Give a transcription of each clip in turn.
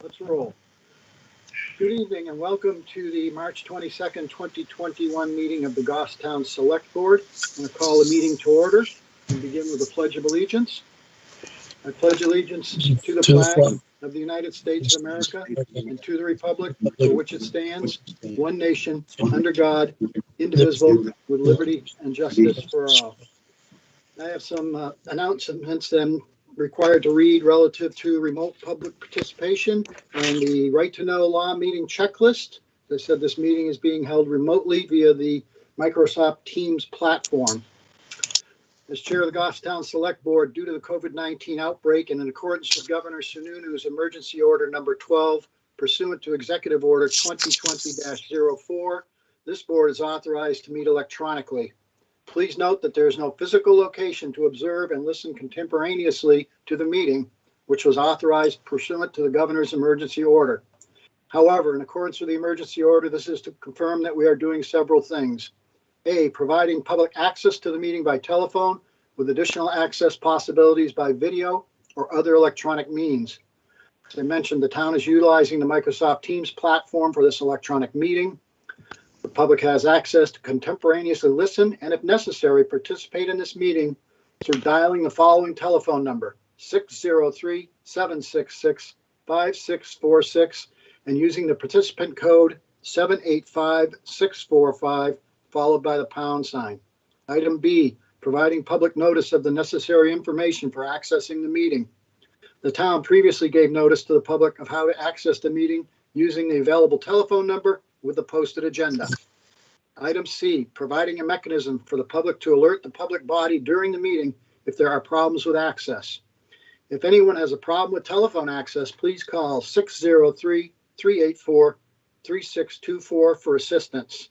Let's roll. Good evening and welcome to the March 22nd, 2021 meeting of the Goffstown Select Board. I'm going to call the meeting to order and begin with the Pledge of Allegiance. I pledge allegiance to the flag of the United States of America and to the republic for which it stands, one nation, under God, indivisible, with liberty and justice for all. I have some announcements that I'm required to read relative to remote public participation and the right to know law meeting checklist. As I said, this meeting is being held remotely via the Microsoft Teams platform. As chair of the Goffstown Select Board, due to the COVID-19 outbreak and in accordance with Governor Sununu's emergency order number 12, pursuant to Executive Order 2020-04, this board is authorized to meet electronically. Please note that there is no physical location to observe and listen contemporaneously to the meeting, which was authorized pursuant to the governor's emergency order. However, in accordance with the emergency order, this is to confirm that we are doing several things. A, providing public access to the meeting by telephone with additional access possibilities by video or other electronic means. As I mentioned, the town is utilizing the Microsoft Teams platform for this electronic meeting. The public has access to contemporaneously listen and, if necessary, participate in this meeting through dialing the following telephone number, 603-766-5646, and using the participant code 785-645, followed by the pound sign. Item B, providing public notice of the necessary information for accessing the meeting. The town previously gave notice to the public of how to access the meeting using the available telephone number with the posted agenda. Item C, providing a mechanism for the public to alert the public body during the meeting if there are problems with access. If anyone has a problem with telephone access, please call 603-384-3624 for assistance.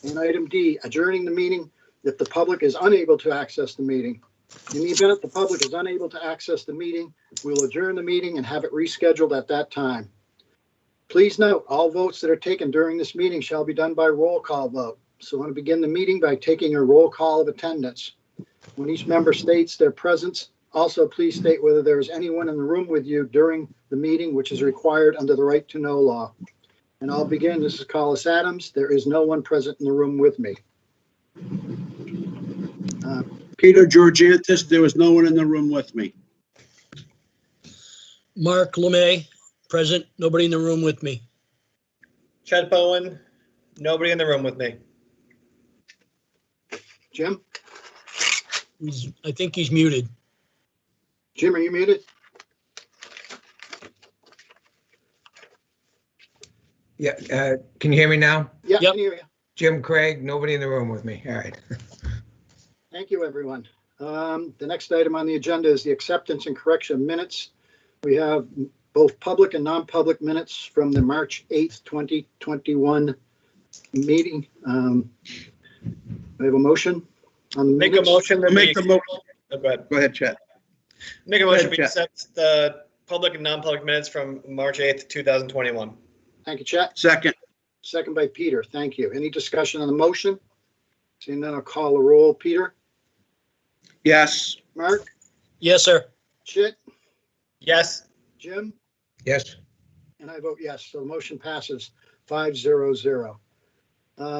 And item D, adjourning the meeting if the public is unable to access the meeting. In the event the public is unable to access the meeting, we will adjourn the meeting and have it rescheduled at that time. Please note, all votes that are taken during this meeting shall be done by roll call vote. So I want to begin the meeting by taking a roll call of attendance. When each member states their presence, also please state whether there is anyone in the room with you during the meeting, which is required under the right to know law. And I'll begin. This is Collis Adams. There is no one present in the room with me. Peter Georgiantis, there was no one in the room with me. Mark LeMay, present, nobody in the room with me. Chet Bowen, nobody in the room with me. Jim? I think he's muted. Jim, are you muted? Yeah, can you hear me now? Yeah, Yep. I can hear you. Jim Craig, nobody in the room with me. All right. Thank you, everyone. The next item on the agenda is the acceptance and correction of minutes. We have both public and non-public minutes from the March 8th, 2021 meeting. We have a motion on the Make minutes. a motion. That Make the motion. Oh, go ahead. Go ahead, Chet. Make a motion. Go ahead, We accept the public and non-public minutes from March 8th, 2021. Thank you, Chet. Second. Second by Peter. Thank you. Any discussion on the motion? Seeing none, I'll call the roll. Peter? Yes. Mark? Yes, sir. Chit? Yes. Jim? Yes. And I vote yes. So the motion passes 5-0-0.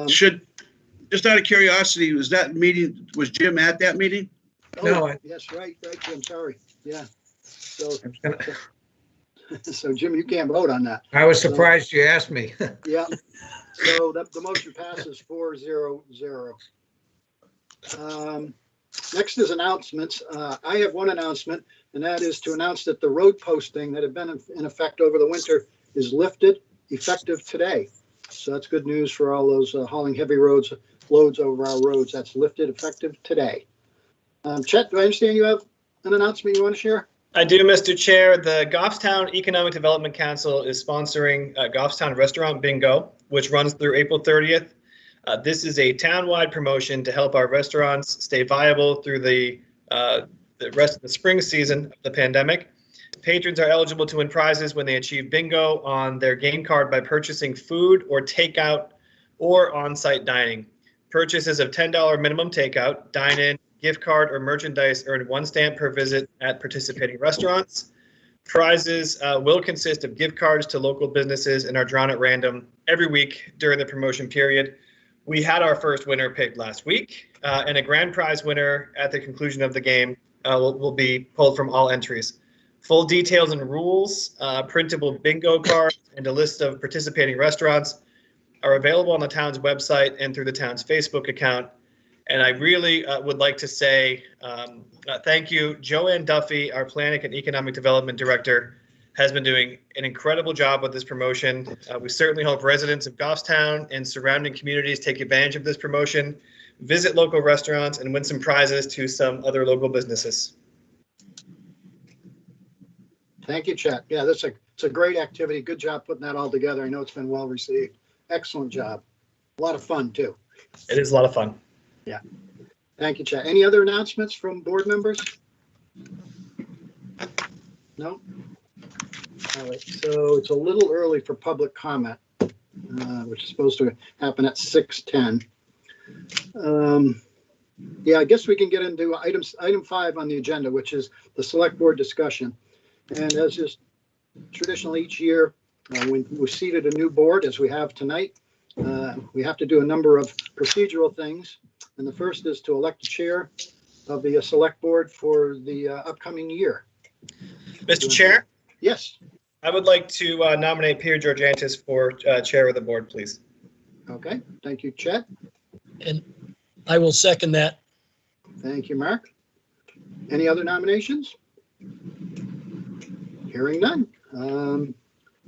Should, just out of curiosity, was Jim at that meeting? No, Yes, right, Jim. Sorry. Yeah. So, I'm gonna- so Jim, you can't vote on that. I was surprised you asked me. Yeah. So the motion passes 4-0-0. Next is announcements. I have one announcement, and that is to announce that the road posting that had been in effect over the winter is lifted effective today. So that's good news for all those hauling heavy loads over our roads. That's lifted effective today. Chet, do I understand you have an announcement you want to share? I do, Mr. Chair. The Goffstown Economic Development Council is sponsoring Goffstown Restaurant Bingo, which runs through April 30th. This is a town-wide promotion to help our restaurants stay viable through the rest of the spring season of the pandemic. Patrons are eligible to win prizes when they achieve bingo on their game card by purchasing food or takeout or on-site dining. Purchases of $10 minimum takeout, dine-in, gift card, or merchandise earn 1 stamp per visit at participating restaurants. Prizes will consist of gift cards to local businesses and are drawn at random every week during the promotion period. We had our first winner picked last week, and a grand prize winner at the conclusion of the game will be pulled from all entries. Full details and rules, printable bingo cards, and a list of participating restaurants are available on the town's website and through the town's Facebook account. And I really would like to say thank you. Joanne Duffy, our Planning and Economic Development Director, has been doing an incredible job with this promotion. We certainly hope residents of Goffstown and surrounding communities take advantage of this promotion, visit local restaurants, and win some prizes to some other local businesses. Thank you, Chet. Yeah, it's a great activity. Good job putting that all together. I know it's been well received. Excellent job. A lot of fun, too. It is a lot of fun. Yeah. Thank you, Chet. Any other announcements from board members? No? All right, so it's a little early for public comment, which is supposed to happen at 6:10. Yeah, I guess we can get into item 5 on the agenda, which is the select board discussion. And as is traditional each year, when we seated a new board, as we have tonight, we have to do a number of procedural things. And the first is to elect a chair of the select board for the upcoming year. Mr. Chair, Yes. I would like to nominate Peter Georgiantis for chair of the board, please. Okay. Thank you, Chet. And I will second that. Thank you, Mark. Any other nominations? Hearing none.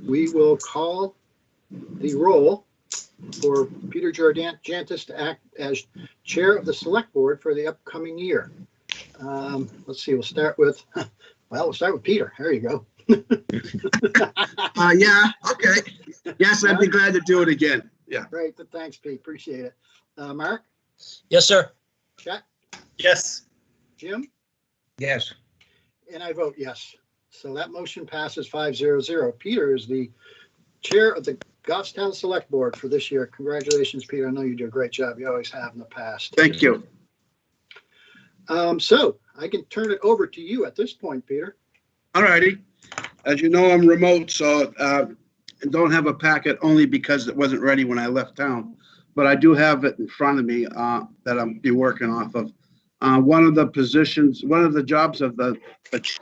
We will call the roll for Peter Georgiantis to act as chair of the select board for the upcoming year. Let's see, we'll start with Peter. There you go. Yeah, okay. Yes, I'd be glad to do it again. Yeah. Great. Thanks, Pete. Appreciate it. Mark? Yes, sir. Chet? Yes. Jim? Yes. And I vote yes. So that motion passes 5-0-0. Peter is the chair of the Goffstown Select Board for this year. Congratulations, Peter. I know you do a great job. You always have in the past. Thank you. So I can turn it over to you at this point, Peter. All righty. As you know, I'm remote, so I don't have a packet only because it wasn't ready when I left town. But I do have it in front of me that I'll be working off of. One of the jobs of the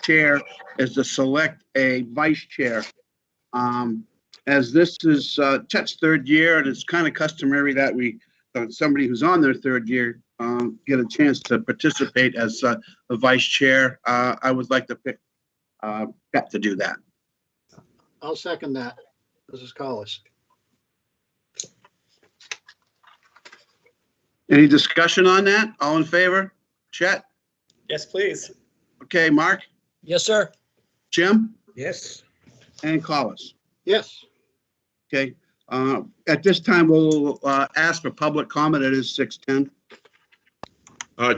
chair is to select a vice chair. As this is Chet's third year, and it's kind of customary that somebody who's on their third year get a chance to participate as a vice chair. I would like to pick Pat to do that. I'll second that. This is Collis. Any discussion on that? All in favor? Chet? Yes, please. Okay, Mark? Yes, sir. Jim? Yes. And Collis? Yes. Okay. At this time, we'll ask for public comment. It is 6:10.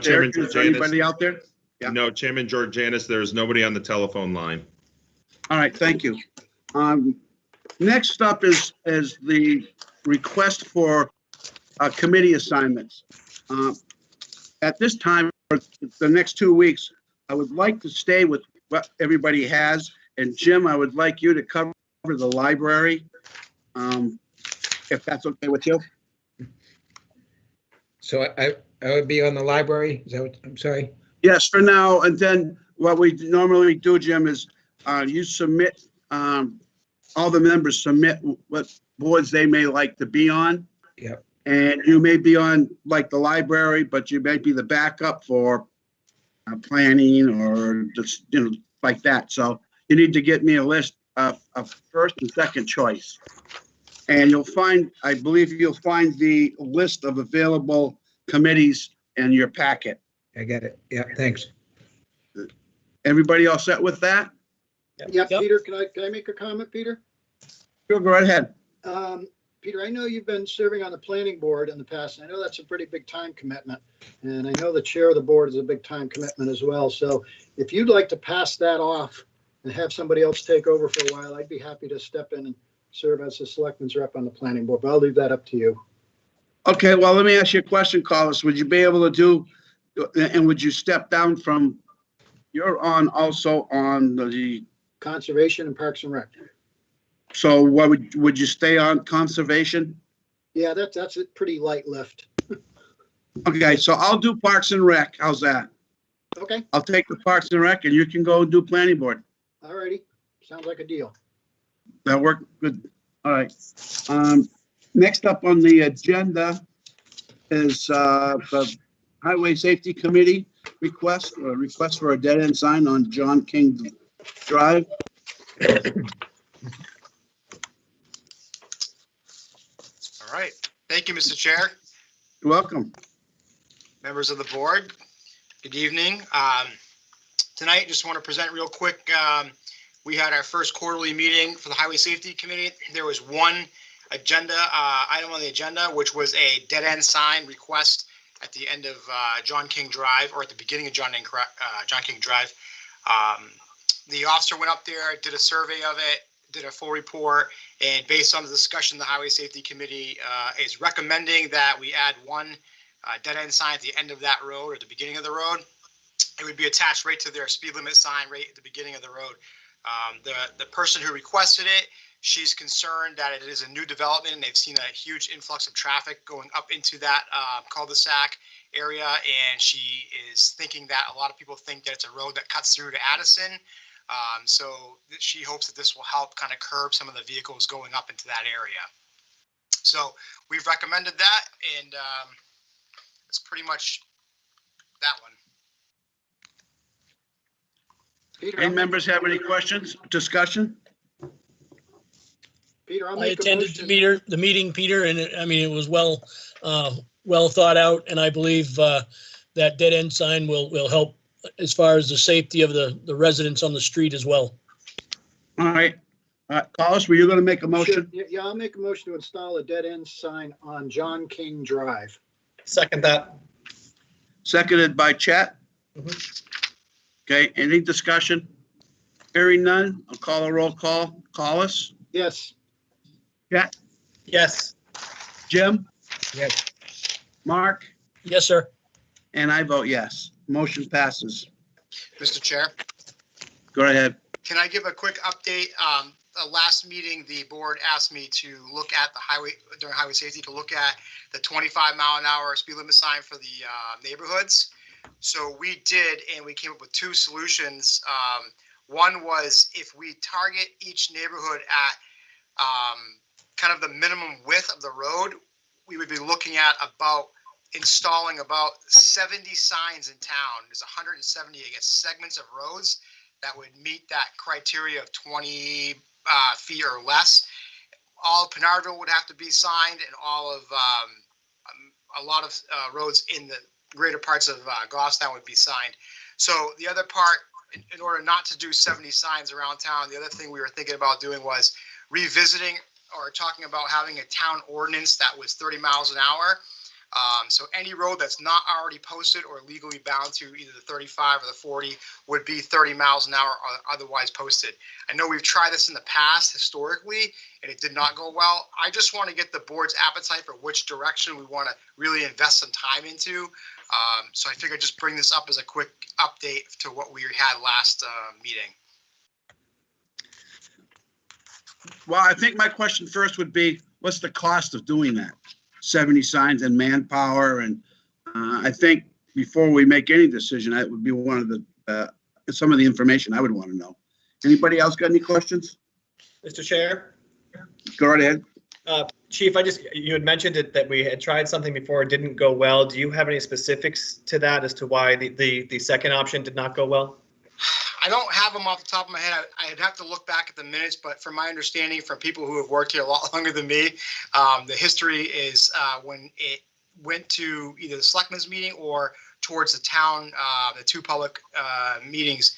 Chairman Is there anybody Georgiannis. out there? Yeah. No, Chairman Georgiannis, there's nobody on the telephone line. All right, thank you. Next up is the request for committee assignments. At this time, for the next 2 weeks, I would like to stay with what everybody has. And Jim, I would like you to cover the library, if that's okay with you. So I would be on the library. Is that what, I'm sorry? Yes, for now. And then what we normally do, Jim, is you submit, all the members submit what boards they may like to be on. Yep. And you may be on like the library, but you may be the backup for planning or just, like that. So you need to get me a list of first and second choice. And I believe you'll find the list of available committees in your packet. I get it. Yeah, thanks. Everybody all set with that? Yeah, Yep. Peter, can I make a comment, Peter? Sure, go right ahead. Peter, I know you've been serving on the planning board in the past. I know that's a pretty big time commitment. And I know the chair of the board is a big time commitment as well. So if you'd like to pass that off and have somebody else take over for a while, I'd be happy to step in and serve as the selectman's rep on the planning board, but I'll leave that up to you. Okay, well, let me ask you a question, Collis. Would you be able to and would you step down from, you're also on the Conservation and Parks and Rec. So what would you stay on conservation? Yeah, that's a pretty light lift. Okay, so I'll do Parks and Rec. How's that? Okay, I'll take the Parks and Rec and you can go do planning board. all righty. Sounds like a deal. That worked good. All right. Next up on the agenda is the Highway Safety Committee request for a dead end sign on John King Drive. All right. Thank you, Mr. Chair, You're welcome. members of the board. Good evening. Tonight, just want to present real quick. We had our first quarterly meeting for the Highway Safety Committee. There was one agenda item on the agenda, which was a dead end sign request at the end of John King Drive, or at the beginning of John King Drive. The officer went up there, did a survey of it, did a full report, and based on the discussion, the Highway Safety Committee is recommending that we add one dead end sign at the end of that road, or at the beginning of the road. It would be attached right to their speed limit sign right at the beginning of the road. The person who requested it, she's concerned that it is a new development and they've seen a huge influx of traffic going up into that cul-de-sac area, and she is thinking that a lot of people think that it's a road that cuts through to Addison. So she hopes that this will help kind of curb some of the vehicles going up into that area. So we've recommended that, and it's pretty much that one. Peter, Any members have any questions, discussion? Peter, I'll I make a attended motion. the meeting, Peter, and it was well thought out, and I believe that dead end sign will help as far as the safety of the residents on the street as well. All right. Carlos, were you going to make a motion? Yeah, I'll make a motion to install a dead end sign on John King Drive. Second that. Seconded by Chet. Okay, any discussion? Hearing none, I'll call a roll call. Carlos? Yes, Chet? Yes. Jim? Yes. Mark? Yes, sir. And I vote yes. Motion passes. Mr. Chair, Go ahead. can I give a quick update? Last meeting, the board asked me to look at the highway, during highway safety, to look at the 25-mile-an-hour speed limit sign for the neighborhoods. So we did, and we came up with two solutions. One was if we target each neighborhood at kind of the minimum width of the road, we would be looking at installing about 70 signs in town. There's 170, I guess, segments of roads that would meet that criteria of 20 feet or less. All of Pinardville would have to be signed, and all of a lot of roads in the greater parts of Goffstown would be signed. So the other part, in order not to do 70 signs around town, the other thing we were thinking about doing was revisiting or talking about having a town ordinance that was 30 miles an hour. So any road that's not already posted or legally bound to either the 35 or the 40 would be 30 miles an hour or otherwise posted. I know we've tried this in the past historically, and it did not go well. I just want to get the board's appetite for which direction we want to really invest some time into. So I figured just bring this up as a quick update to what we had last meeting. Well, I think my question first would be, what's the cost of doing that? 70 signs and manpower, and I think before we make any decision, that would be one of the some of the information I would want to know. Anybody else got any questions? Mr. Chair? Go right ahead. Chief, you had mentioned that we had tried something before, it didn't go well. Do you have any specifics to that as to why the second option did not go well? I don't have them off the top of my head. I'd have to look back at the minutes, but from my understanding from people who have worked here a lot longer than me, the history is when it went to either the selectmen's meeting or towards the town, the two public meetings,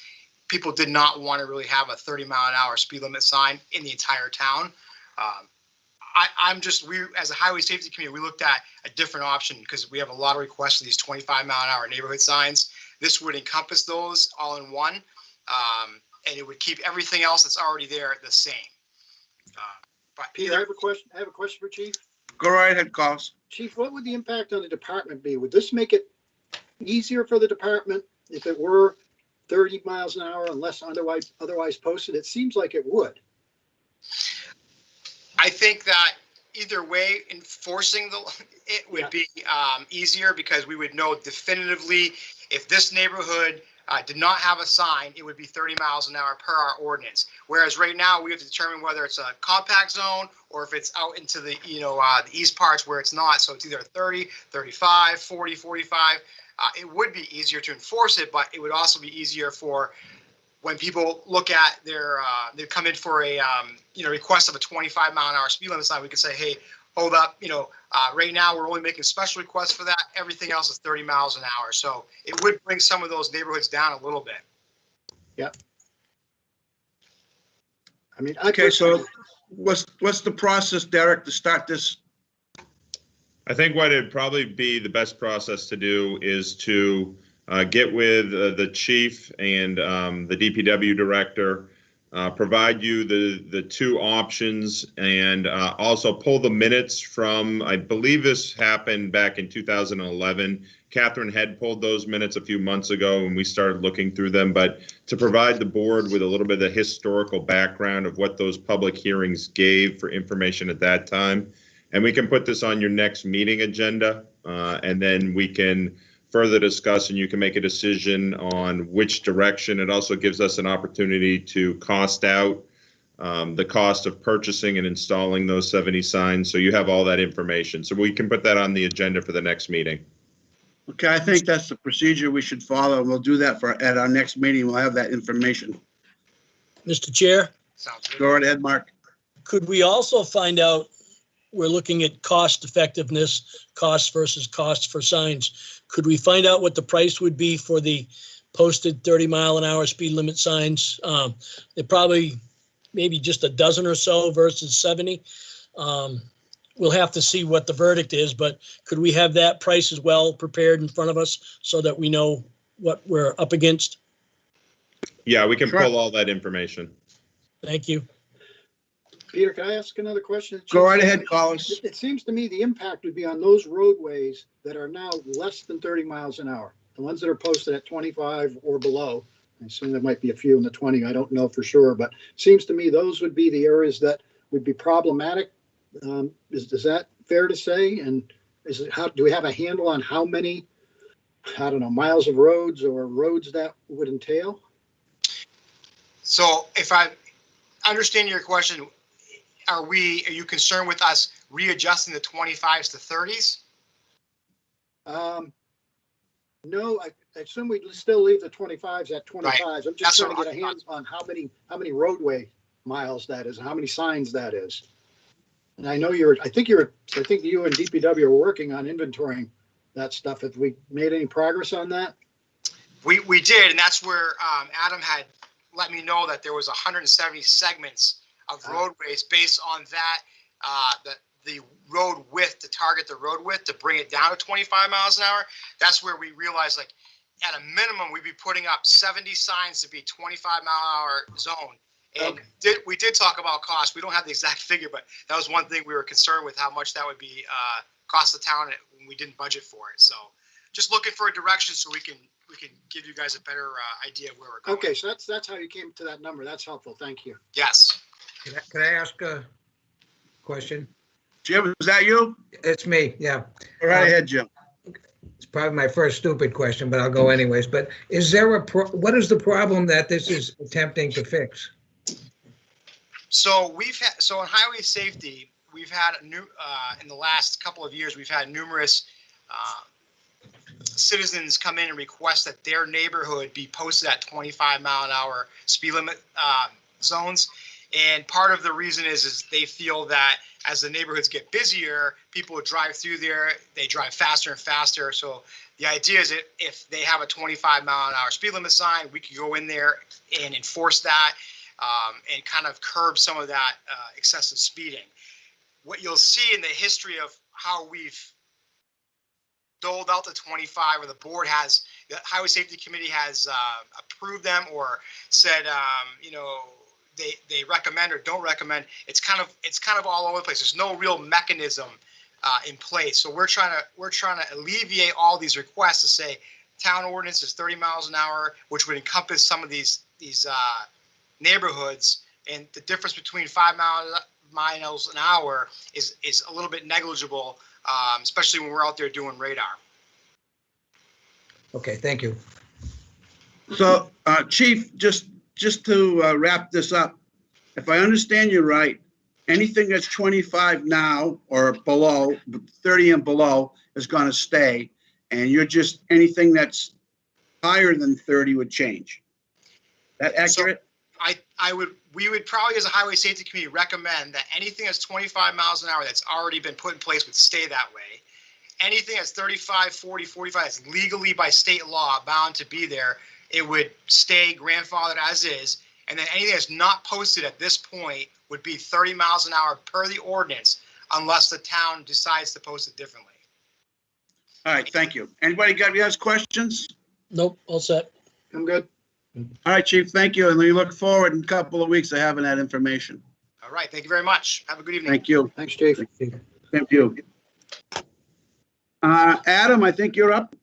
people did not want to really have a 30-mile-an-hour speed limit sign in the entire town. We, as a highway safety committee, we looked at a different option because we have a lot of requests for these 25-mile-an-hour neighborhood signs. This would encompass those all in one. And it would keep everything else that's already there the same. But Peter, I have a question. I have a question for Chief. Go right ahead, Carlos. Chief, what would the impact on the department be? Would this make it easier for the department if it were 30 miles an hour unless otherwise posted? It seems like it would. I think that either way, enforcing it would be easier because we would know definitively if this neighborhood did not have a sign, it would be 30 miles an hour per our ordinance. Whereas right now we have to determine whether it's a compact zone or if it's out into the, the east parts where it's not. So it's either 30, 35, 40, 45. It would be easier to enforce it, but it would also be easier for when people look at their, they come in for a, request of a 25 mile an hour speed limit sign, we could say, hey, hold up, right now we're only making special requests for that. Everything else is 30 miles an hour. So it would bring some of those neighborhoods down a little bit. Yeah. I mean, Okay, so what's the process, Derek, to start this? I think what it'd probably be the best process to do is to get with the chief and the DPW director, provide you the two options, and also pull the minutes from, I believe this happened back in 2011. Catherine had pulled those minutes a few months ago and we started looking through them, but to provide the board with a little bit of the historical background of what those public hearings gave for information at that time. And we can put this on your next meeting agenda, and then we can further discuss and you can make a decision on which direction. It also gives us an opportunity to cost out the cost of purchasing and installing those 70 signs. So you have all that information. So we can put that on the agenda for the next meeting. Okay, I think that's the procedure we should follow. We'll do that at our next meeting. We'll have that information. Mr. Chair, Sounds good. Go right ahead, Mark. could we also find out, we're looking at cost effectiveness, cost versus cost for signs. Could we find out what the price would be for the posted 30 mile an hour speed limit signs? They're probably maybe just a dozen or so versus 70. We'll have to see what the verdict is, but could we have that price as well prepared in front of us so that we know what we're up against? Yeah, we can Sure. pull all that information. Thank you. Peter, can I ask another question? Go right ahead, Collis. It seems to me the impact would be on those roadways that are now less than 30 miles an hour. The ones that are posted at 25 or below. I assume there might be a few in the 20. I don't know for sure, but it seems to me those would be the areas that would be problematic. Is that fair to say? And do we have a handle on how many, I don't know, miles of roads or roads that would entail? So if I understand your question, are you concerned with us readjusting the 25s to 30s? No, I assume we'd still leave the 25s at 25s. Right. I'm just That's trying to what get a handle on how many roadway miles that is, and how many signs that is. And I know I think you and DPW are working on inventorying that stuff. Have we made any progress on that? We did, and that's where Adam had let me know that there was 170 segments of roadways based on that, the road width, to target the road width to bring it down to 25 miles an hour. That's where we realized, like, at a minimum, we'd be putting up 70 signs to be 25 mile an hour zone. And we did talk about cost. We don't have the exact figure, but that was one thing we were concerned with, how much that would be cost the town when we didn't budget for it. So just looking for a direction so we can give you guys a better idea of where we're going. Okay, so that's how you came to that number. That's helpful. Thank you. Yes. Can I ask a question? Jim, is that you? It's me, yeah. Go right ahead, Jim. It's probably my first stupid question, but I'll go anyways. But is there what is the problem that this is attempting to fix? So in highway safety, we've had in the last couple of years, we've had numerous citizens come in and request that their neighborhood be posted at 25 mile an hour speed limit zones. And part of the reason is they feel that as the neighborhoods get busier, people would drive through there, they drive faster and faster. So the idea is that if they have a 25 mile an hour speed limit sign, we can go in there and enforce that and kind of curb some of that excessive speeding. What you'll see in the history of how we've doled out the 25, or the board has, the Highway Safety Committee has approved them or said, they recommend or don't recommend. It's kind of all over the place. There's no real mechanism in place. So we're trying to alleviate all these requests to say, town ordinance is 30 miles an hour, which would encompass some of these neighborhoods. And the difference between 5 miles an hour is a little bit negligible, especially when we're out there doing radar. Okay, thank you. So, Chief, just to wrap this up, if I understand you right, anything that's 25 now or below, 30 and below is going to stay, and you're just, anything that's higher than 30 would change. That accurate? So we would probably, as a highway safety committee, recommend that anything that's 25 miles an hour that's already been put in place would stay that way. Anything that's 35, 40, 45 that's legally by state law bound to be there, it would stay grandfathered as is. And then anything that's not posted at this point would be 30 miles an hour per the ordinance, unless the town decides to post it differently. All right, thank you. Anybody got any other questions? Nope, all set. I'm good. All right, Chief, thank you. And we look forward in a couple of weeks to having that information. All right, thank you very much. Have a good evening. Thank you. Thanks, Chief. Thank you. Adam, I think you're up.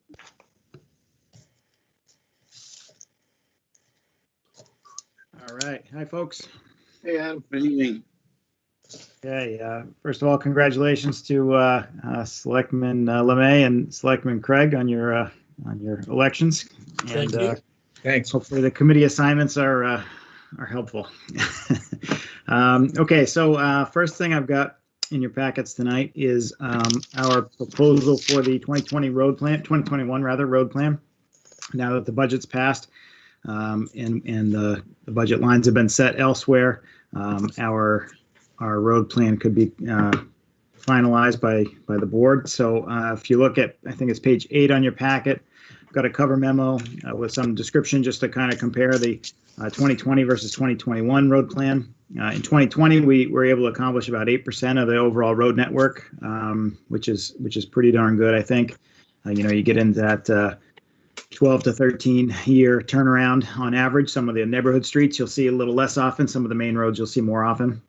All right. Hi, folks. Hey, Adam. Good evening. Okay. First of all, congratulations to Selectman LeMay and Selectman Craig on your elections. Thank And you. Thanks. hopefully the committee assignments are helpful. Okay. So first thing I've got in your packets tonight is our proposal for the 2021 road plan. Now that the budget's passed, and the budget lines have been set elsewhere, our road plan could be finalized by the board. So if you look at, I think it's page 8 on your packet, I've got a cover memo with some description just to kind of compare the 2020 versus 2021 road plan. In 2020, we were able to accomplish about 8% of the overall road network, which is pretty darn good, I think. You get into that 12 to 13 year turnaround on average. Some of the neighborhood streets you'll see a little less often. Some of the main roads you'll see more often.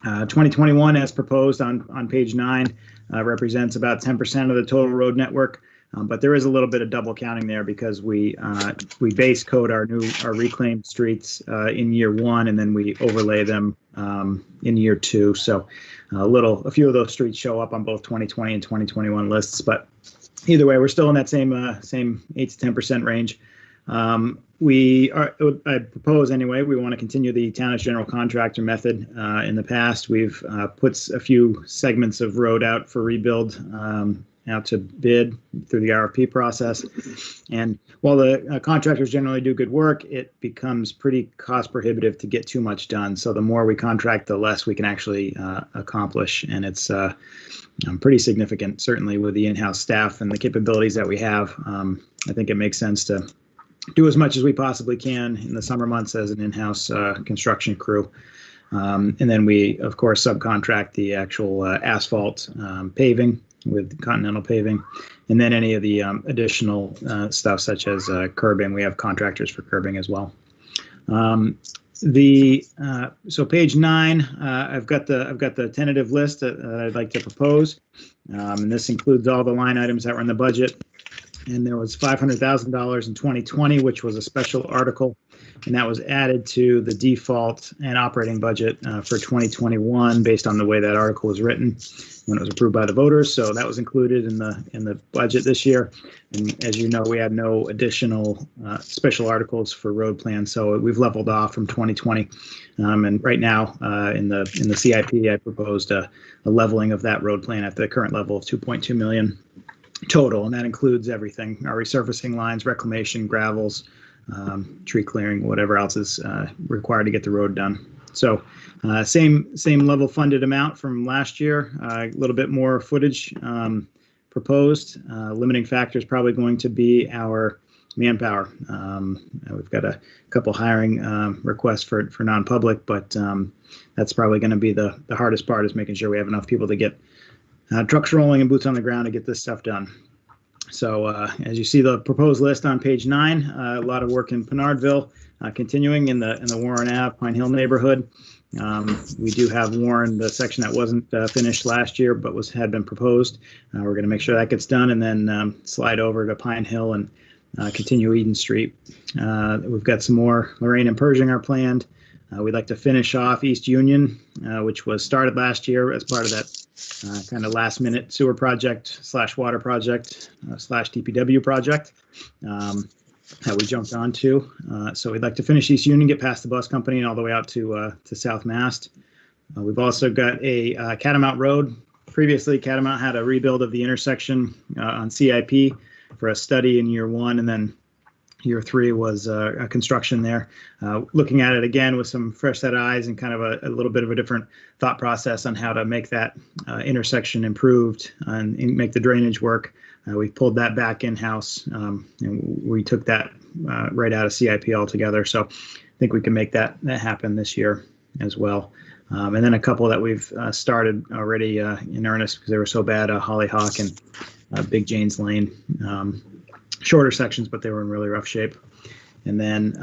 2021, as proposed on page 9, represents about 10% of the total road network. But there is a little bit of double counting there because we base code our reclaimed streets in year 1, and then we overlay them in year 2. So a few of those streets show up on both 2020 and 2021 lists. But either way, we're still in that same 8 to 10% range. I propose anyway, we want to continue the town as general contractor method. In the past, we've put a few segments of road out for rebuild, out to bid through the RFP process. And while the contractors generally do good work, it becomes pretty cost prohibitive to get too much done. So the more we contract, the less we can actually accomplish. And it's pretty significant, certainly with the in-house staff and the capabilities that we have. I think it makes sense to do as much as we possibly can in the summer months as an in-house construction crew. And then we, of course, subcontract the actual asphalt paving with Continental Paving. And then any of the additional stuff such as curbing, we have contractors for curbing as well. So page 9, I've got the tentative list that I'd like to propose. And this includes all the line items that were in the budget. And there was $500,000 in 2020, which was a special article, and that was added to the default and operating budget for 2021 based on the way that article was written when it was approved by the voters. So that was included in the budget this year. And as you know, we had no additional special articles for road plans, so we've leveled off from 2020. And right now, in the CIP, I proposed a leveling of that road plan at the current level of 2.2 million. Total, and that includes everything: our resurfacing lines, reclamation, gravels, tree clearing, whatever else is required to get the road done. So same level funded amount from last year, a little bit more footage proposed. Limiting factor is probably going to be our manpower. We've got a couple hiring requests for non-public, but that's probably going to be the hardest part, is making sure we have enough people to get trucks rolling and boots on the ground to get this stuff done. So as you see the proposed list on page 9, a lot of work in Pinardville, continuing in the Warren Ave, Pine Hill neighborhood. We do have Warren, the section that wasn't finished last year but had been proposed. We're going to make sure that gets done, and then slide over to Pine Hill and continue Eden Street. We've got some more Lorraine and Pershing are planned. We'd like to finish off East Union, which was started last year as part of that kind of last minute sewer project / water project / DPW project that we jumped onto. So we'd like to finish East Union, get past the bus company and all the way out to South Mast. We've also got a Catamount Road. Previously, Catamount had a rebuild of the intersection on CIP for a study in year 1, and then year 3 was a construction there. Looking at it again with some fresh set of eyes and kind of a little bit of a different thought process on how to make that intersection improved and make the drainage work. We pulled that back in-house, and we took that right out of CIP altogether. So I think we can make that happen this year as well. And then a couple that we've started already in earnest because they were so bad, Hollyhock and Big Jane's Lane. Shorter sections, but they were in really rough shape. And then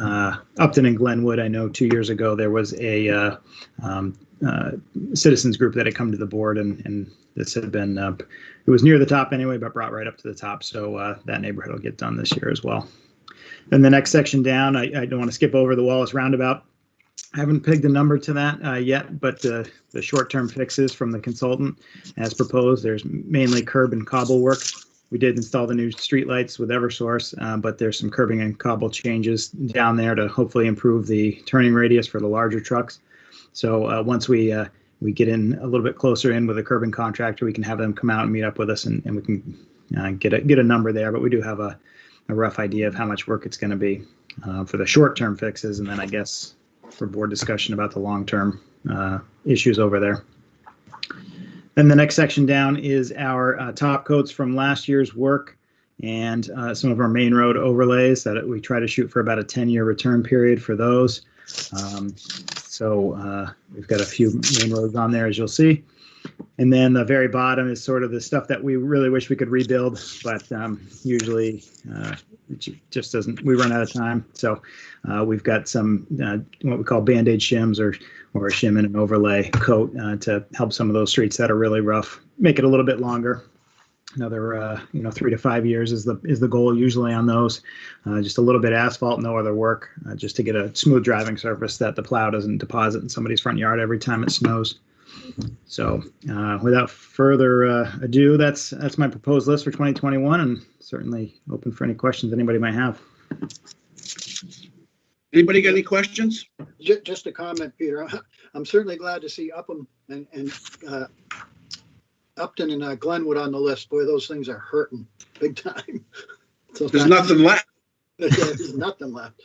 Upton and Glenwood, I know 2 years ago there was a citizens group that had come to the board, and this had been, it was near the top anyway, but brought right up to the top. So that neighborhood will get done this year as well. Then the next section down, I don't want to skip over the Wallace Roundabout. I haven't pegged a number to that yet, but the short-term fixes from the consultant as proposed, there's mainly curb and cobble work. We did install the new streetlights with Eversource, but there's some curbing and cobble changes down there to hopefully improve the turning radius for the larger trucks. So once we get in a little bit closer in with a curbing contractor, we can have them come out and meet up with us, and we can get a number there. But we do have a rough idea of how much work it's going to be for the short-term fixes, and then I guess for board discussion about the long-term issues over there. Then the next section down is our top coats from last year's work and some of our main road overlays that we try to shoot for about a 10-year return period for those. So we've got a few main roads on there, as you'll see. And then the very bottom is sort of the stuff that we really wish we could rebuild, but usually it just doesn't, we run out of time. So we've got some what we call Band-Aid shims or a shim and an overlay coat to help some of those streets that are really rough, make it a little bit longer. Another 3 to 5 years is the goal usually on those. Just a little bit of asphalt, no other work, just to get a smooth driving surface that the plow doesn't deposit in somebody's front yard every time it snows. So without further ado, that's my proposed list for 2021, and certainly open for any questions anybody might have. Anybody got any questions? Just a comment, Peter. I'm certainly glad to see Upton and Glenwood on the list. Boy, those things are hurting big time. So There's nothing left. There's nothing left.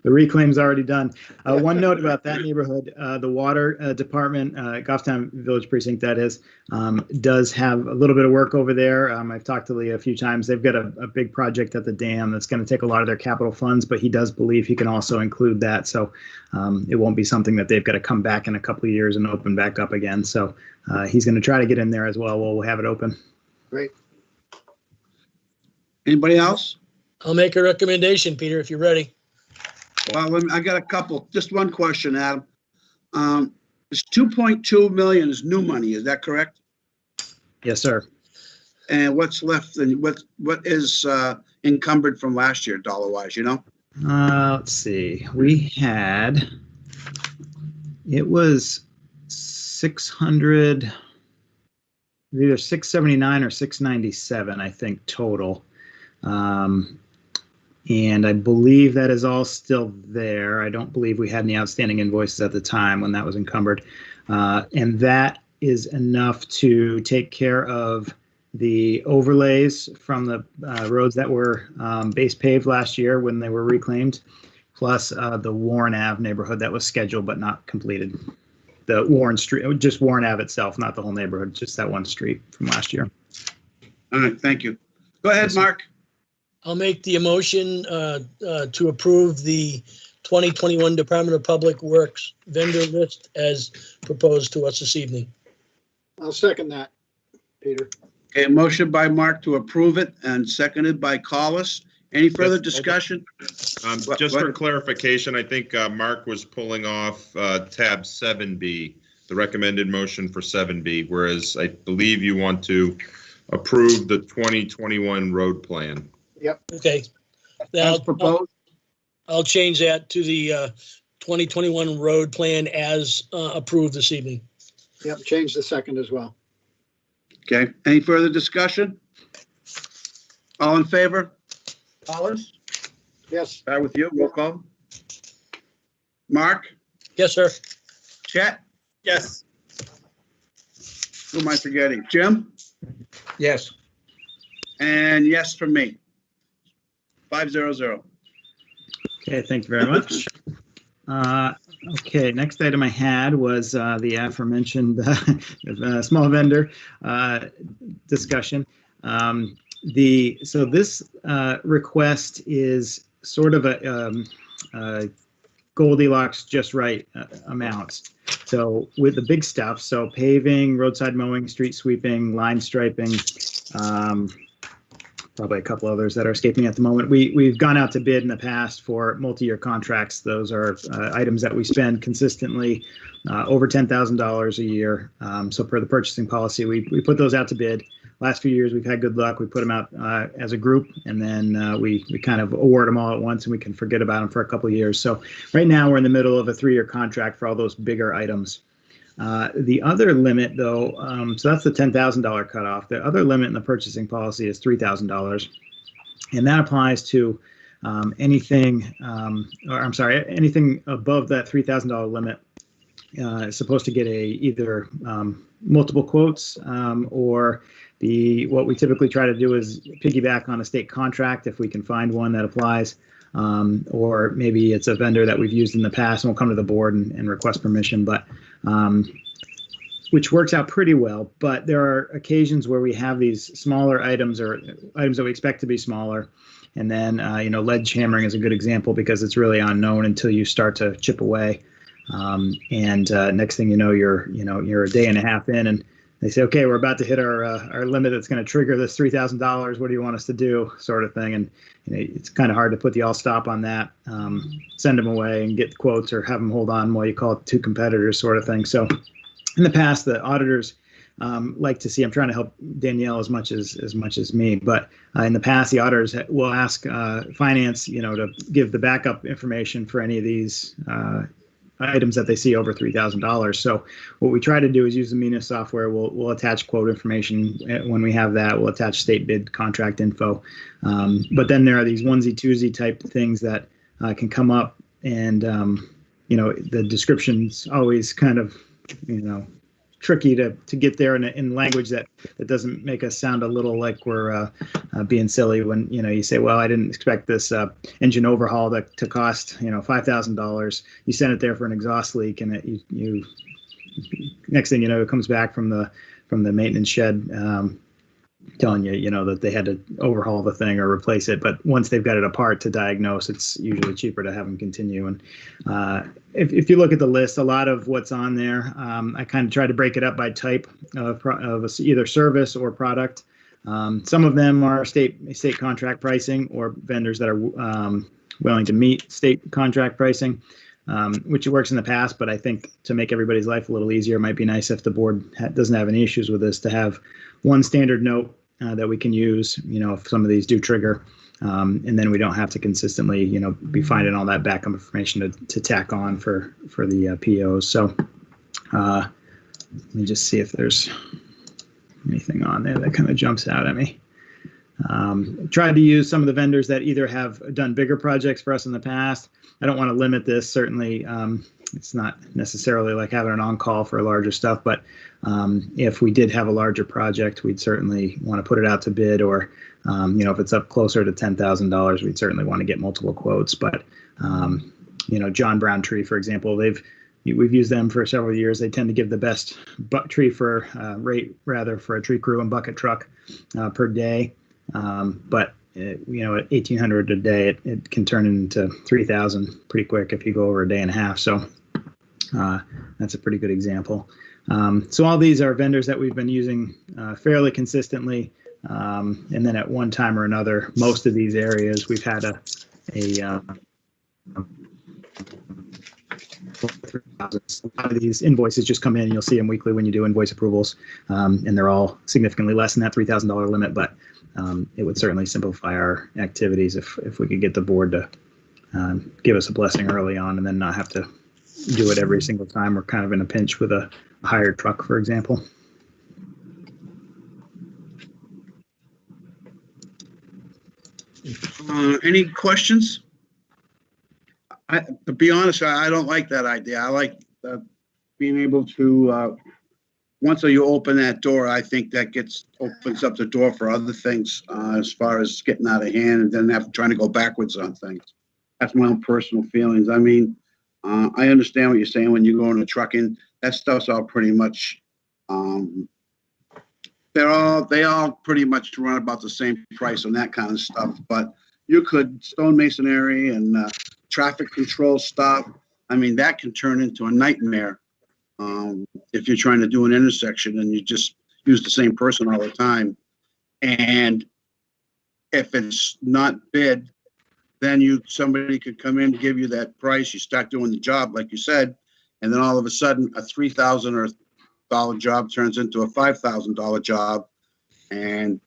The reclaim's already done. One note about that neighborhood, the water department, Goffstown Village Precinct, that is, does have a little bit of work over there. I've talked to Lee a few times. They've got a big project at the dam that's going to take a lot of their capital funds, but he does believe he can also include that. So it won't be something that they've got to come back in a couple of years and open back up again. So he's going to try to get in there as well. We'll have it open. Great. Anybody else? I'll make a recommendation, Peter, if you're ready. Well, I got a couple. Just one question, Adam. It's 2.2 million is new money. Is that correct? Yes, sir. And what's left? And what is encumbered from last year, dollar-wise? You know? Let's see. We had. It was 600. Either 679 or 697, I think, total. And I believe that is all still there. I don't believe we had any outstanding invoices at the time when that was encumbered. And that is enough to take care of the overlays from the roads that were base paved last year when they were reclaimed, plus the Warren Ave neighborhood that was scheduled but not completed. The Warren Street, just Warren Ave itself, not the whole neighborhood, just that one street from last year. All right, thank you. Go ahead, Mark. I'll make the motion to approve the 2021 Department of Public Works vendor list as proposed to us this evening. I'll second that, Peter. Okay, motion by Mark to approve it and seconded by Collis. Any further discussion? Just for clarification, I think Mark was pulling off tab 7B, the recommended motion for 7B, whereas I believe you want to approve the 2021 road plan. Yep. Okay, as proposed. I'll change that to the 2021 road plan as approved this evening. Yep, change the second as well. Okay, any further discussion? All in favor? Collins? Yes, Start with you, roll call. Mark? Yes, sir. Chet? Yes. Who am I forgetting? Jim? Yes. And yes from me. 500. Okay, thank you very much. Okay, next item I had was the aforementioned small vendor discussion. So this request is sort of a Goldilocks just right amount. So with the big stuff, so paving, roadside mowing, street sweeping, line striping, probably a couple others that are escaping at the moment. We've gone out to bid in the past for multi-year contracts. Those are items that we spend consistently over $10,000 a year. So per the purchasing policy, we put those out to bid. Last few years, we've had good luck. We put them out as a group, and then we kind of award them all at once, and we can forget about them for a couple of years. So right now, we're in the middle of a 3-year contract for all those bigger items. The other limit, though, so that's the $10,000 cutoff. The other limit in the purchasing policy is $3,000, and that applies to anything, anything above that $3,000 limit is supposed to get either multiple quotes or what we typically try to do is piggyback on a state contract if we can find one that applies. Or maybe it's a vendor that we've used in the past and we'll come to the board and request permission, but which works out pretty well. But there are occasions where we have these smaller items or items that we expect to be smaller. And then, lead hammering is a good example because it's really unknown until you start to chip away. And next thing you know, you're a day and a half in and they say, okay, we're about to hit our limit that's going to trigger this $3,000. What do you want us to do, sort of thing? And it's kind of hard to put the all stop on that, send them away and get quotes or have them hold on while you call it 2 competitors, sort of thing. So in the past, the auditors like to see, I'm trying to help Danielle as much as me, but in the past, the auditors will ask finance, to give the backup information for any of these items that they see over $3,000. So what we try to do is use the MENA software. We'll attach quote information when we have that. We'll attach state bid contract info. But then there are these onesie twosie type things that can come up, and the description's always kind of tricky to get there in language that doesn't make us sound a little like we're being silly when you say, well, I didn't expect this engine overhaul to cost $5,000. You send it there for an exhaust leak, and you next thing you know, it comes back from the maintenance shed telling you that they had to overhaul the thing or replace it. But once they've got it apart to diagnose, it's usually cheaper to have them continue. And if you look at the list, a lot of what's on there, I kind of try to break it up by type of either service or product. Some of them are state contract pricing or vendors that are willing to meet state contract pricing, which works in the past. But I think to make everybody's life a little easier, it might be nice if the board doesn't have any issues with this to have one standard note that we can use, if some of these do trigger, and then we don't have to consistently, be finding all that backup information to tack on for the POs. So let me just see if there's anything on there that kind of jumps out at me. Tried to use some of the vendors that either have done bigger projects for us in the past. I don't want to limit this, certainly. It's not necessarily like having an on-call for larger stuff, but if we did have a larger project, we'd certainly want to put it out to bid, or if it's up closer to $10,000, we'd certainly want to get multiple quotes. But John Brown Tree, for example, we've used them for several years. They tend to give the best tree for rate for a tree crew and bucket truck per day. But at $1,800 a day, it can turn into $3,000 pretty quick if you go over a day and a half. So that's a pretty good example. So all these are vendors that we've been using fairly consistently. And then at one time or another, most of these areas we've had a lot of these invoices just come in. You'll see them weekly when you do invoice approvals, and they're all significantly less than that $3,000 limit. But it would certainly simplify our activities if we could get the board to give us a blessing early on and then not have to do it every single time we're kind of in a pinch with a hired truck, for example. Any questions? To be honest, I don't like that idea. I like being able to, once you open that door, I think that opens up the door for other things as far as getting out of hand and then trying to go backwards on things. That's my own personal feelings. I mean, I understand what you're saying when you go into trucking. That stuff's all pretty much, they all pretty much run about the same price on that kind of stuff. But you could stonemasonry and traffic control stuff. I mean, that can turn into a nightmare if you're trying to do an intersection and you just use the same person all the time. And if it's not bid, then somebody could come in, give you that price, you start doing the job, like you said, and then all of a sudden a $3,000 job turns into a $5,000 job. And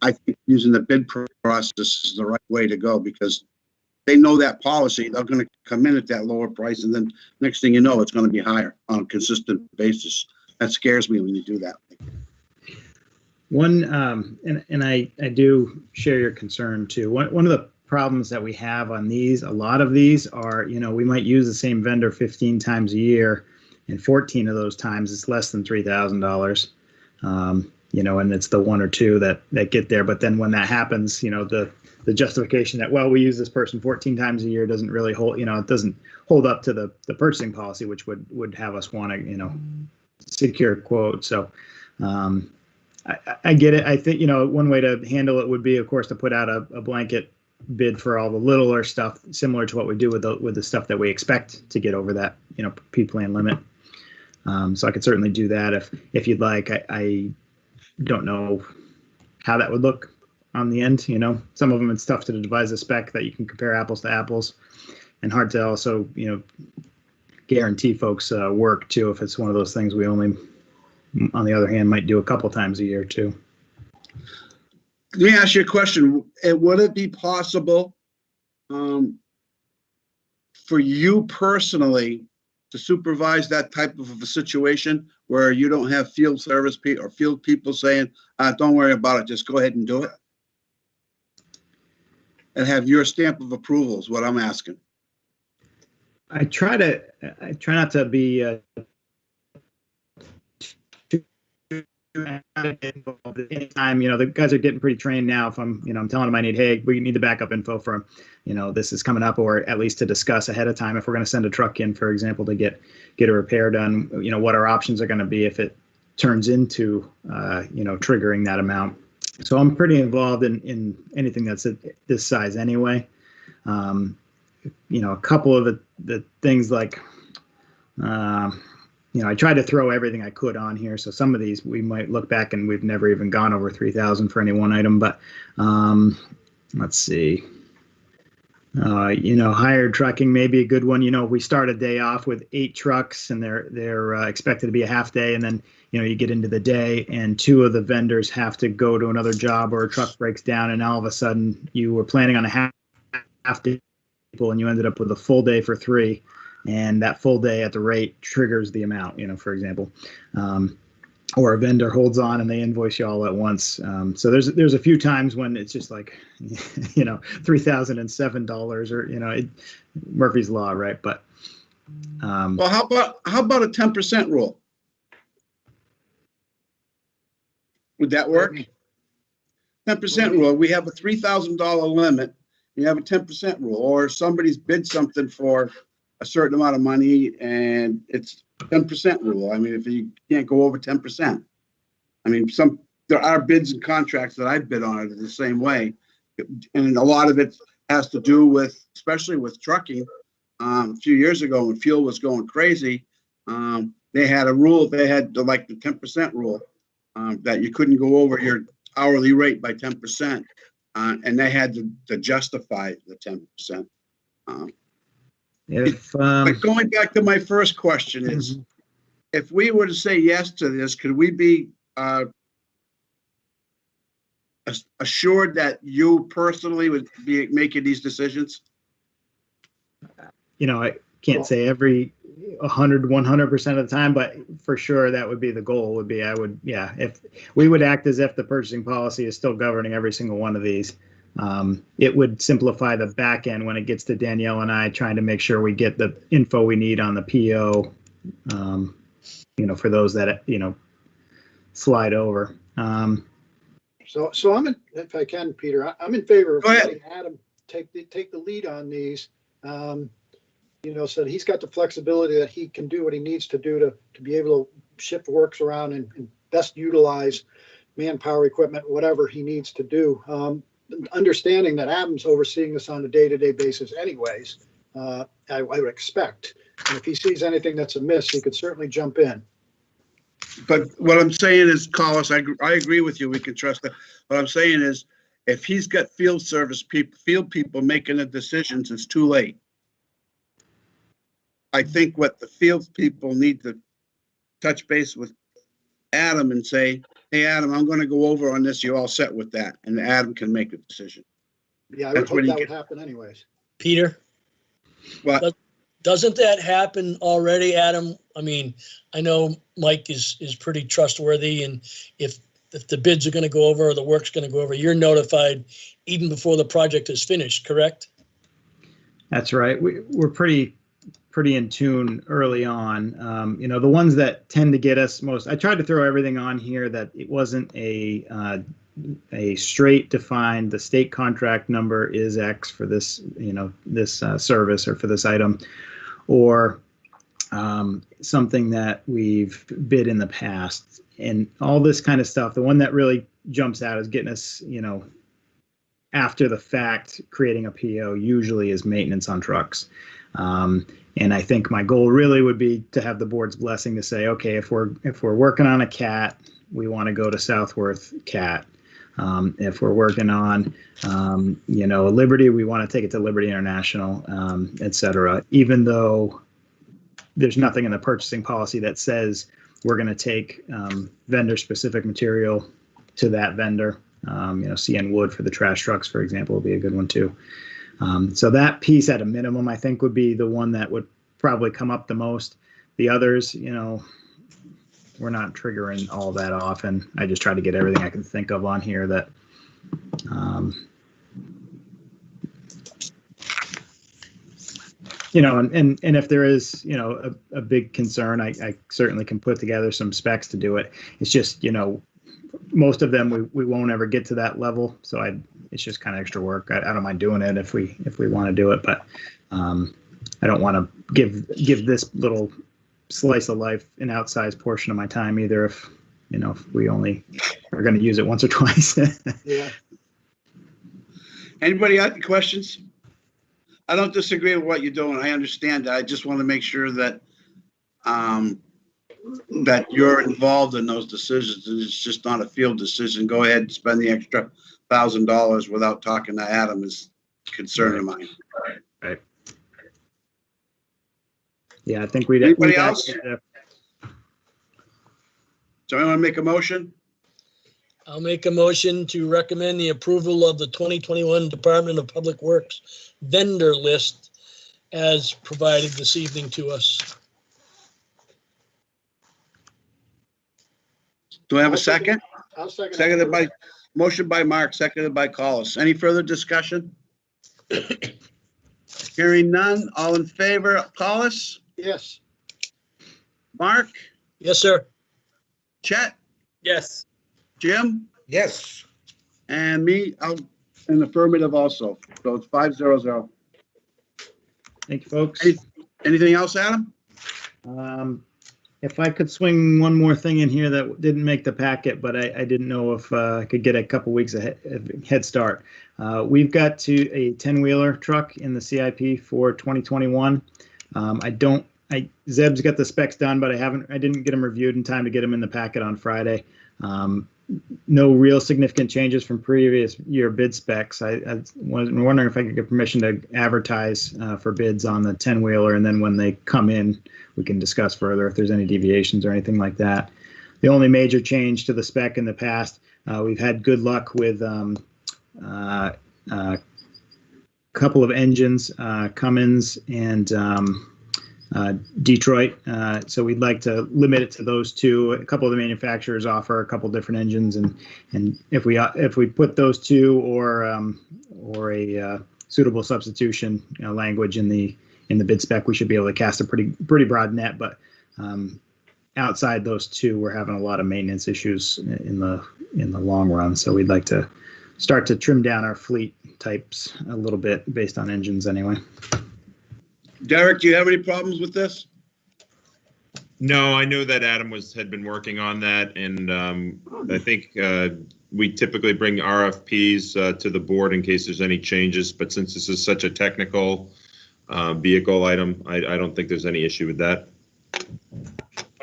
I think using the bid process is the right way to go because they know that policy. They're going to come in at that lower price, and then next thing you know, it's going to be higher on a consistent basis. That scares me when you do that. One, and I do share your concern too. One of the problems that we have on these, a lot of these are, we might use the same vendor 15 times a year, and 14 of those times it's less than $3,000. And it's the one or two that get there. But then when that happens, the justification that, well, we use this person 14 times a year doesn't really hold, it doesn't hold up to the purchasing policy, which would have us want to, secure a quote. So I get it. I think, one way to handle it would be, of course, to put out a blanket bid for all the littler stuff, similar to what we do with the stuff that we expect to get over that, P-plan limit. So I could certainly do that if you'd like. I don't know how that would look on the end. Some of them it's tough to devise a spec that you can compare apples to apples, and hard to also guarantee folks work too if it's one of those things we only, on the other hand, might do a couple times a year too. Let me ask you a question. Would it be possible for you personally to supervise that type of a situation where you don't have field service people or field people saying, don't worry about it, just go ahead and do it? And have your stamp of approval is what I'm asking. I try not to be anytime, the guys are getting pretty trained now. If I'm telling them I need, hey, we need the backup info from, this is coming up, or at least to discuss ahead of time if we're going to send a truck in, for example, to get a repair done, what our options are going to be if it turns into, triggering that amount. So I'm pretty involved in anything that's at this size anyway. A couple of the things like, I tried to throw everything I could on here. So some of these we might look back and we've never even gone over 3,000 for any one item. But let's see. Hired trucking may be a good one. We start a day off with 8 trucks and they're expected to be a half day. And then, you get into the day and 2 of the vendors have to go to another job or a truck breaks down. And all of a sudden you were planning on a half day and you ended up with a full day for 3. And that full day at the rate triggers the amount, for example, or a vendor holds on and they invoice you all at once. So there's a few times when it's just like, $3,007 or, Murphy's Law, right? But well, how about a 10% rule? Would that work? 10% rule. We have a $3,000 limit. You have a 10% rule, or somebody's bid something for a certain amount of money and it's 10% rule. I mean, if you can't go over 10%, I mean, there are bids and contracts that I bid on it the same way. And a lot of it has to do with, especially with trucking. A few years ago when fuel was going crazy, they had a rule, they had the 10% rule, that you couldn't go over your hourly rate by 10%. And they had to justify the 10%. But going back to my first question is, if we were to say yes to this, could we be assured that you personally would be making these decisions? You know, I can't say every 100% of the time, but for sure that would be the goal. Would be if we would act as if the purchasing policy is still governing every single one of these. It would simplify the back end when it gets to Danielle and I trying to make sure we get the info we need on the PO. For those that slide over. So I'm in, if I can, Peter, I'm in favor of Go ahead. letting Adam take the lead on these. So that he's got the flexibility that he can do what he needs to do to be able to shift works around and best utilize manpower, equipment, whatever he needs to do. Understanding that Adam's overseeing this on a day-to-day basis anyways, I would expect. And if he sees anything that's amiss, he could certainly jump in. But what I'm saying is, Collis, I agree with you. We can trust that. What I'm saying is, if he's got field people making the decisions, it's too late. I think what the field people need to touch base with Adam and say, hey, Adam, I'm going to go over on this. You all set with that? And Adam can make a decision. Yeah, I would hope that would happen anyways. Peter? What? Doesn't that happen already, Adam? I mean, I know Mike is pretty trustworthy, and if the bids are going to go over or the work's going to go over, you're notified even before the project is finished, correct? That's right. We're pretty in tune early on. The ones that tend to get us most, I tried to throw everything on here that it wasn't a straight defined, the state contract number is X for this, this service or for this item, or something that we've bid in the past, and all this kind of stuff. The one that really jumps out is getting us, after the fact, creating a PO usually is maintenance on trucks. And I think my goal really would be to have the board's blessing to say, okay, if we're working on a CAT, we want to go to Southworth CAT. If we're working on, Liberty, we want to take it to Liberty International, et cetera, even though there's nothing in the purchasing policy that says we're going to take vendor-specific material to that vendor. CN Wood for the trash trucks, for example, would be a good one too. So that piece at a minimum, I think, would be the one that would probably come up the most. The others, we're not triggering all that often. I just try to get everything I can think of on here that, and if there is, a big concern, I certainly can put together some specs to do it. It's just, most of them we won't ever get to that level. So it's just kind of extra work. I don't mind doing it if we want to do it, but I don't want to give this little slice of life an outsized portion of my time either. If we only are going to use it once or twice. Yeah. Anybody got any questions? I don't disagree with what you're doing. I understand that. I just want to make sure that that you're involved in those decisions. It's just not a field decision. Go ahead and spend the extra $1,000 without talking to Adam is a concern of mine. Right. Yeah, I think we'd. Anybody else? So I want to make a motion. I'll make a motion to recommend the approval of the 2021 Department of Public Works vendor list as provided this evening to us. Do I have a second? I'll second. Seconded by, motion by Mark, seconded by Collis. Any further discussion? Hearing none, all in favor, Collis? Yes. Mark? Yes, sir. Chet? Yes. Jim? Yes. And me, I'm an affirmative also. So it's 5-0-0. Thank you, folks. Anything else, Adam? If I could swing one more thing in here that didn't make the packet, but I didn't know if I could get a couple weeks head start. We've got to a 10-wheeler truck in the CIP for 2021. Zeb's got the specs done, but I didn't get them reviewed in time to get them in the packet on Friday. No real significant changes from previous year bid specs. I was wondering if I could get permission to advertise for bids on the 10-wheeler, and then when they come in, we can discuss further if there's any deviations or anything like that. The only major change to the spec in the past, We've had good luck with a couple of engines, Cummins and Detroit. So we'd like to limit it to those two. A couple of the manufacturers offer a couple different engines, and if we put those two or a suitable substitution language in the bid spec, we should be able to cast a pretty broad net. But outside those two, we're having a lot of maintenance issues in the long run. So we'd like to start to trim down our fleet types a little bit based on engines anyway. Derek, do you have any problems with this? No, I know that Adam had been working on that, and I think we typically bring RFPs to the board in case there's any changes, but since this is such a technical vehicle item, I don't think there's any issue with that.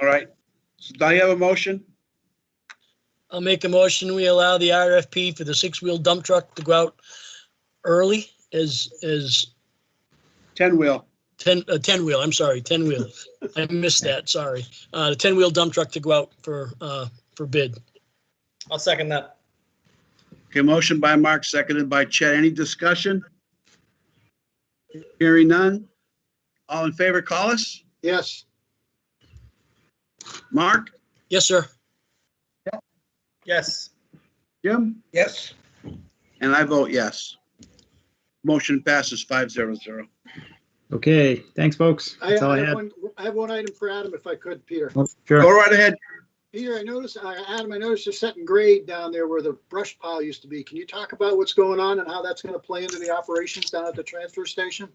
All right. So do I have a motion? I'll make a motion. We allow the RFP for the 6-wheel dump truck to go out early as 10-wheel. 10-wheel. I'm sorry, 10-wheel. I missed that. Sorry. The 10-wheel dump truck to go out for bid. I'll second that. Okay, motion by Mark, seconded by Chet. Any discussion? Hearing none. All in favor, call us. Yes. Mark? Yes, sir. Yes. Jim? Yes. And I vote yes. Motion passes 5-0. Okay, thanks, folks. That's all I had. I have one item for Adam, if I could, Peter. Oh, sure. Go right ahead. Peter, Adam, I noticed you're setting grade down there where the brush pile used to be. Can you talk about what's going on and how that's going to play into the operations down at the transfer station?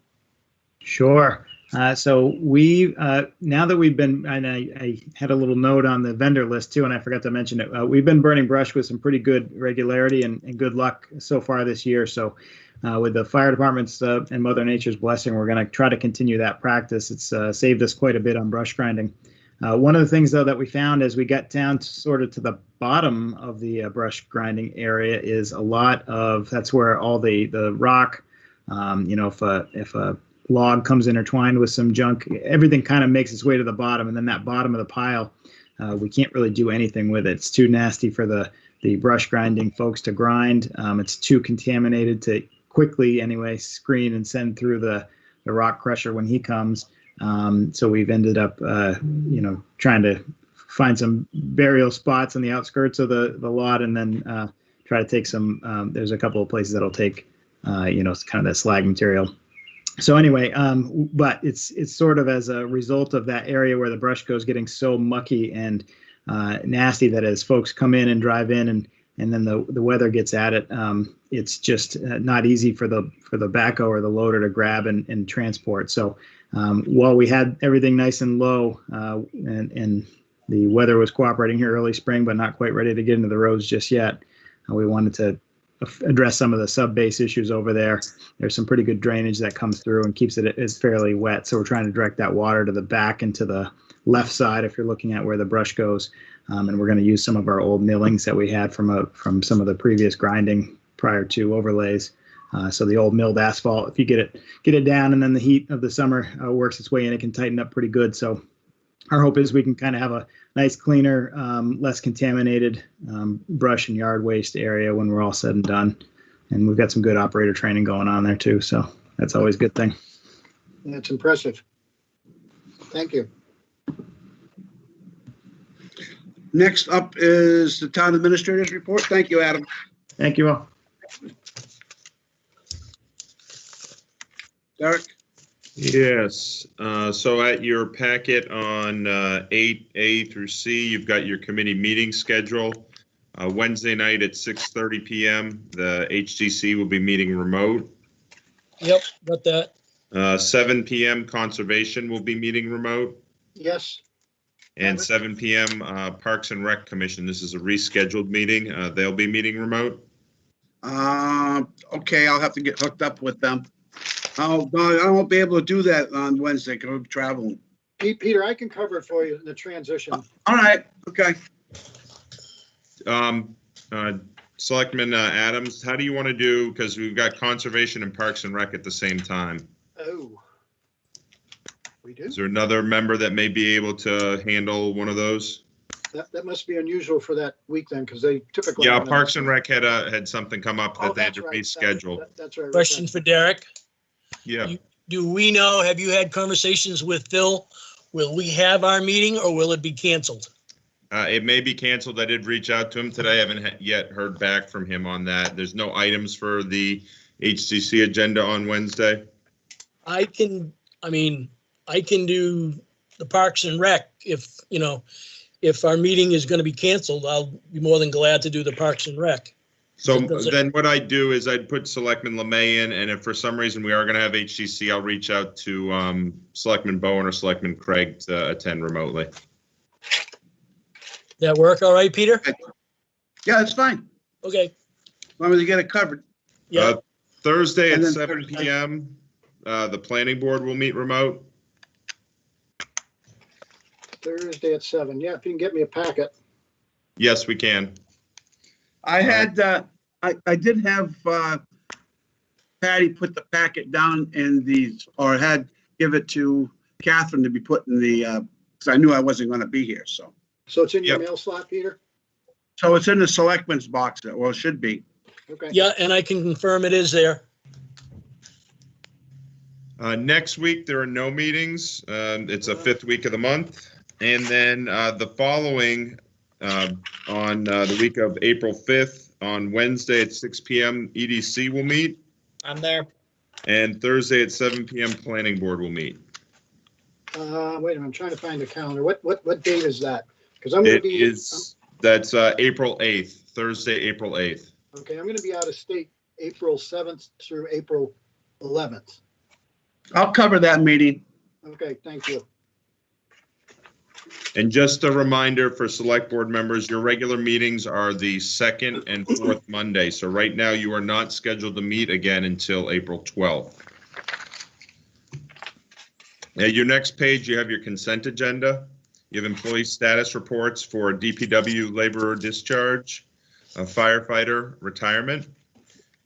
Sure. So we, now that we've been, and I had a little note on the vendor list too, and I forgot to mention it. We've been burning brush with some pretty good regularity and good luck so far this year. So with the fire department's and Mother Nature's blessing, we're going to try to continue that practice. It's saved us quite a bit on brush grinding. One of the things, though, that we found as we got down to sort of to the bottom of the brush grinding area is a lot of, that's where all the rock, if a log comes intertwined with some junk, everything kind of makes its way to the bottom, and then that bottom of the pile, we can't really do anything with it. It's too nasty for the brush grinding folks to grind. It's too contaminated to quickly, anyway, screen and send through the rock crusher when he comes. So we've ended up, trying to find some burial spots on the outskirts of the lot, and then try to take some. There's a couple of places that'll take, kind of that slag material. So anyway, but it's sort of as a result of that area where the brush goes getting so mucky and nasty that as folks come in and drive in and then the weather gets at it, it's just not easy for the backhoe or the loader to grab and transport. So while we had everything nice and low and the weather was cooperating here early spring, but not quite ready to get into the roads just yet, we wanted to address some of the sub-base issues over there. There's some pretty good drainage that comes through and keeps it fairly wet. So we're trying to direct that water to the back and to the left side if you're looking at where the brush goes. And we're going to use some of our old millings that we had from some of the previous grinding prior to overlays. So the old milled asphalt, if you get it down and then the heat of the summer works its way in, it can tighten up pretty good. So our hope is we can kind of have a nice, cleaner, less contaminated brush and yard waste area when we're all said and done. And we've got some good operator training going on there too. So that's always a good thing. That's impressive. Thank you. Next up is the town administrator's report. Thank you, Adam. Thank you all. Derek? Yes. So at your packet on 8A through C, you've got your committee meeting schedule. Wednesday night at 6:30 p.m. The HDC will be meeting remote. Yep, got that. 7 p.m. Conservation will be meeting remote. Yes. And 7 p.m. Parks and Rec Commission. This is a rescheduled meeting. They'll be meeting remote. Okay, I'll have to get hooked up with them. Oh, God, I won't be able to do that on Wednesday because I'm traveling. Peter, I can cover it for you in the transition. All right, okay. Selectman Adams, how do you want to do, because we've got Conservation and Parks and Rec at the same time. Oh, we do? Is there another member that may be able to handle one of those? That must be unusual for that week then, because they typically. Yeah, run it- Parks and Rec had something come up Oh, that they had that's to right. reschedule. That's right. Question for Derek. Yeah. Do we know, have you had conversations with Phil? Will we have our meeting or will it be canceled? It may be canceled. I did reach out to him today. I haven't yet heard back from him on that. There's no items for the HCC agenda on Wednesday. I can do the Parks and Rec if our meeting is going to be canceled, I'll be more than glad to do the Parks and Rec. So Does it- then what I do is I'd put Selectman Lemay in, and if for some reason we are going to have HCC, I'll reach out to Selectman Bowen or Selectman Craig to attend remotely. That work all right, Peter? Yeah, it's fine. Okay, As long as you get it covered. yeah, Thursday at And then 7 Thursday. PM, the planning board will meet remote. Thursday at 7. Yeah, if you can get me a packet. Yes, we can. I had, I did have Patty put the packet down in or give it to Catherine to be put in because I knew I wasn't going to be here, so. So it's in your Yep. mail slot, Peter? So it's in the selectmen's box, well, it should be. Okay. yeah, and I can confirm it is there. Next week, there are no meetings. It's a 5th week of the month. And then the following, on the week of April 5th, on Wednesday at 6 PM, EDC will meet. I'm there. And Thursday at 7 PM, planning board will meet. Wait a minute, I'm trying to find the calendar. What date is that? Because I'm going to It be. is, that's April 8th, Thursday, April 8th. Okay, I'm going to be out of state April 7th through April 11th. I'll cover that meeting. Okay, thank you. And just a reminder for select board members, your regular meetings are the 2nd and 4th Monday. So right now you are not scheduled to meet again until April 12th. Now, your next page, you have your consent agenda. You have employee status reports for DPW laborer discharge, a firefighter retirement.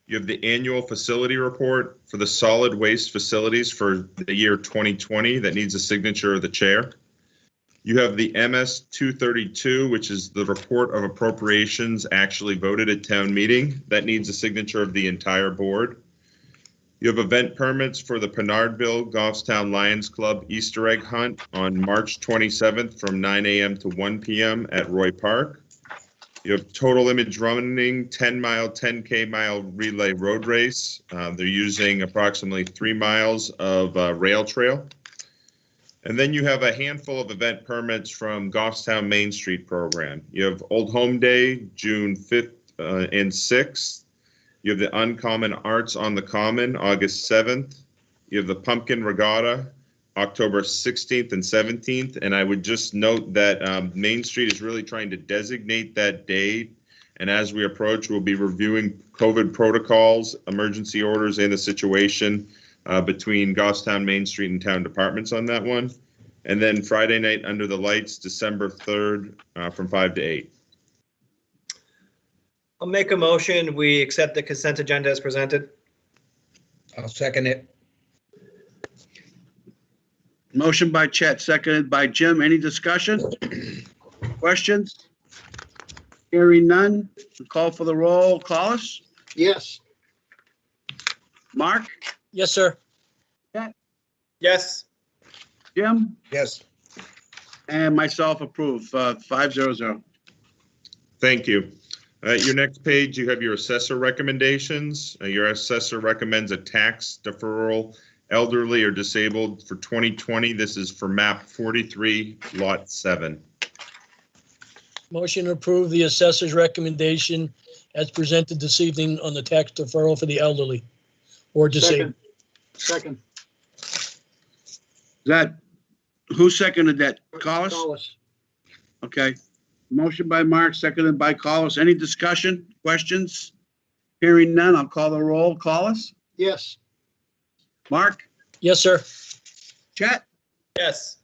You have the annual facility report for the solid waste facilities for the year 2020 that needs a signature of the chair. You have the MS 232, which is the report of appropriations actually voted at town meeting. That needs a signature of the entire board. You have event permits for the Pinardville Goffstown Lions Club Easter egg hunt on March 27th from 9 AM to 1 PM at Roy Park. You have total image running 10-mile, 10K mile relay road race. They're using approximately 3 miles of rail trail. And then you have a handful of event permits from Goffstown Main Street program. You have Old Home Day, June 5th and 6th. You have the Uncommon Arts on the Common, August 7th. You have the Pumpkin Regatta, October 16th and 17th. And I would just note that Main Street is really trying to designate that date. And as we approach, we'll be reviewing COVID protocols, emergency orders, and the situation between Goffstown Main Street and town departments on that one. And then Friday night under the lights, December 3rd from 5 to 8. I'll make a motion. We accept the consent agenda as presented. I'll second it. Motion by Chet, seconded by Jim. Any discussion? Questions? Hearing none. Call for the roll. Collis? Yes, Mark? Yes, sir. Yes. Jim? Yes. And myself approve, 500. Thank you. Your next page, you have your assessor recommendations. Your assessor recommends a tax deferral, elderly or disabled for 2020. This is for map 43, lot 7. Motion to approve the assessor's recommendation as presented this evening on the tax deferral for the elderly or disabled. second. Who seconded that? Collis? Collis. Okay. Motion by Mark, seconded by Collis. Any discussion, questions? Hearing none, I'll call the roll. Collis? Yes, Mark? Yes, sir. Chet? Yes.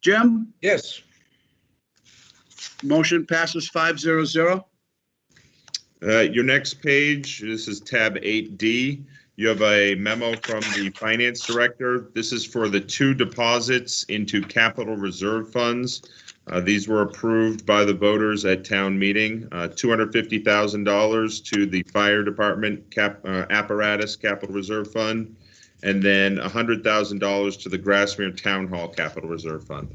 Jim? Yes. Motion passes 500. Your next page, this is tab 8D. You have a memo from the finance director. This is for the 2 deposits into capital reserve funds These were approved by the voters at town meeting. $250,000 to the fire department apparatus capital reserve fund, and then $100,000 to the Grasmere Town Hall capital reserve fund.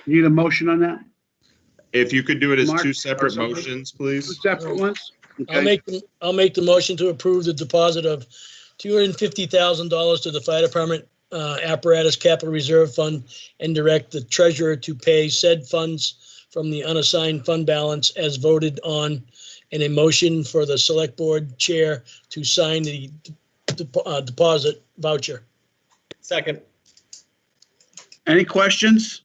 Need a motion on that? If you could do it as Mark, two separate somebody? motions, Two please. separate ones? I'll Okay. make the motion to approve the deposit of $250,000 to the fire department apparatus capital reserve fund and direct the treasurer to pay said funds from the unassigned fund balance as voted on, and a motion for the select board chair to sign the deposit voucher. Second. Any questions?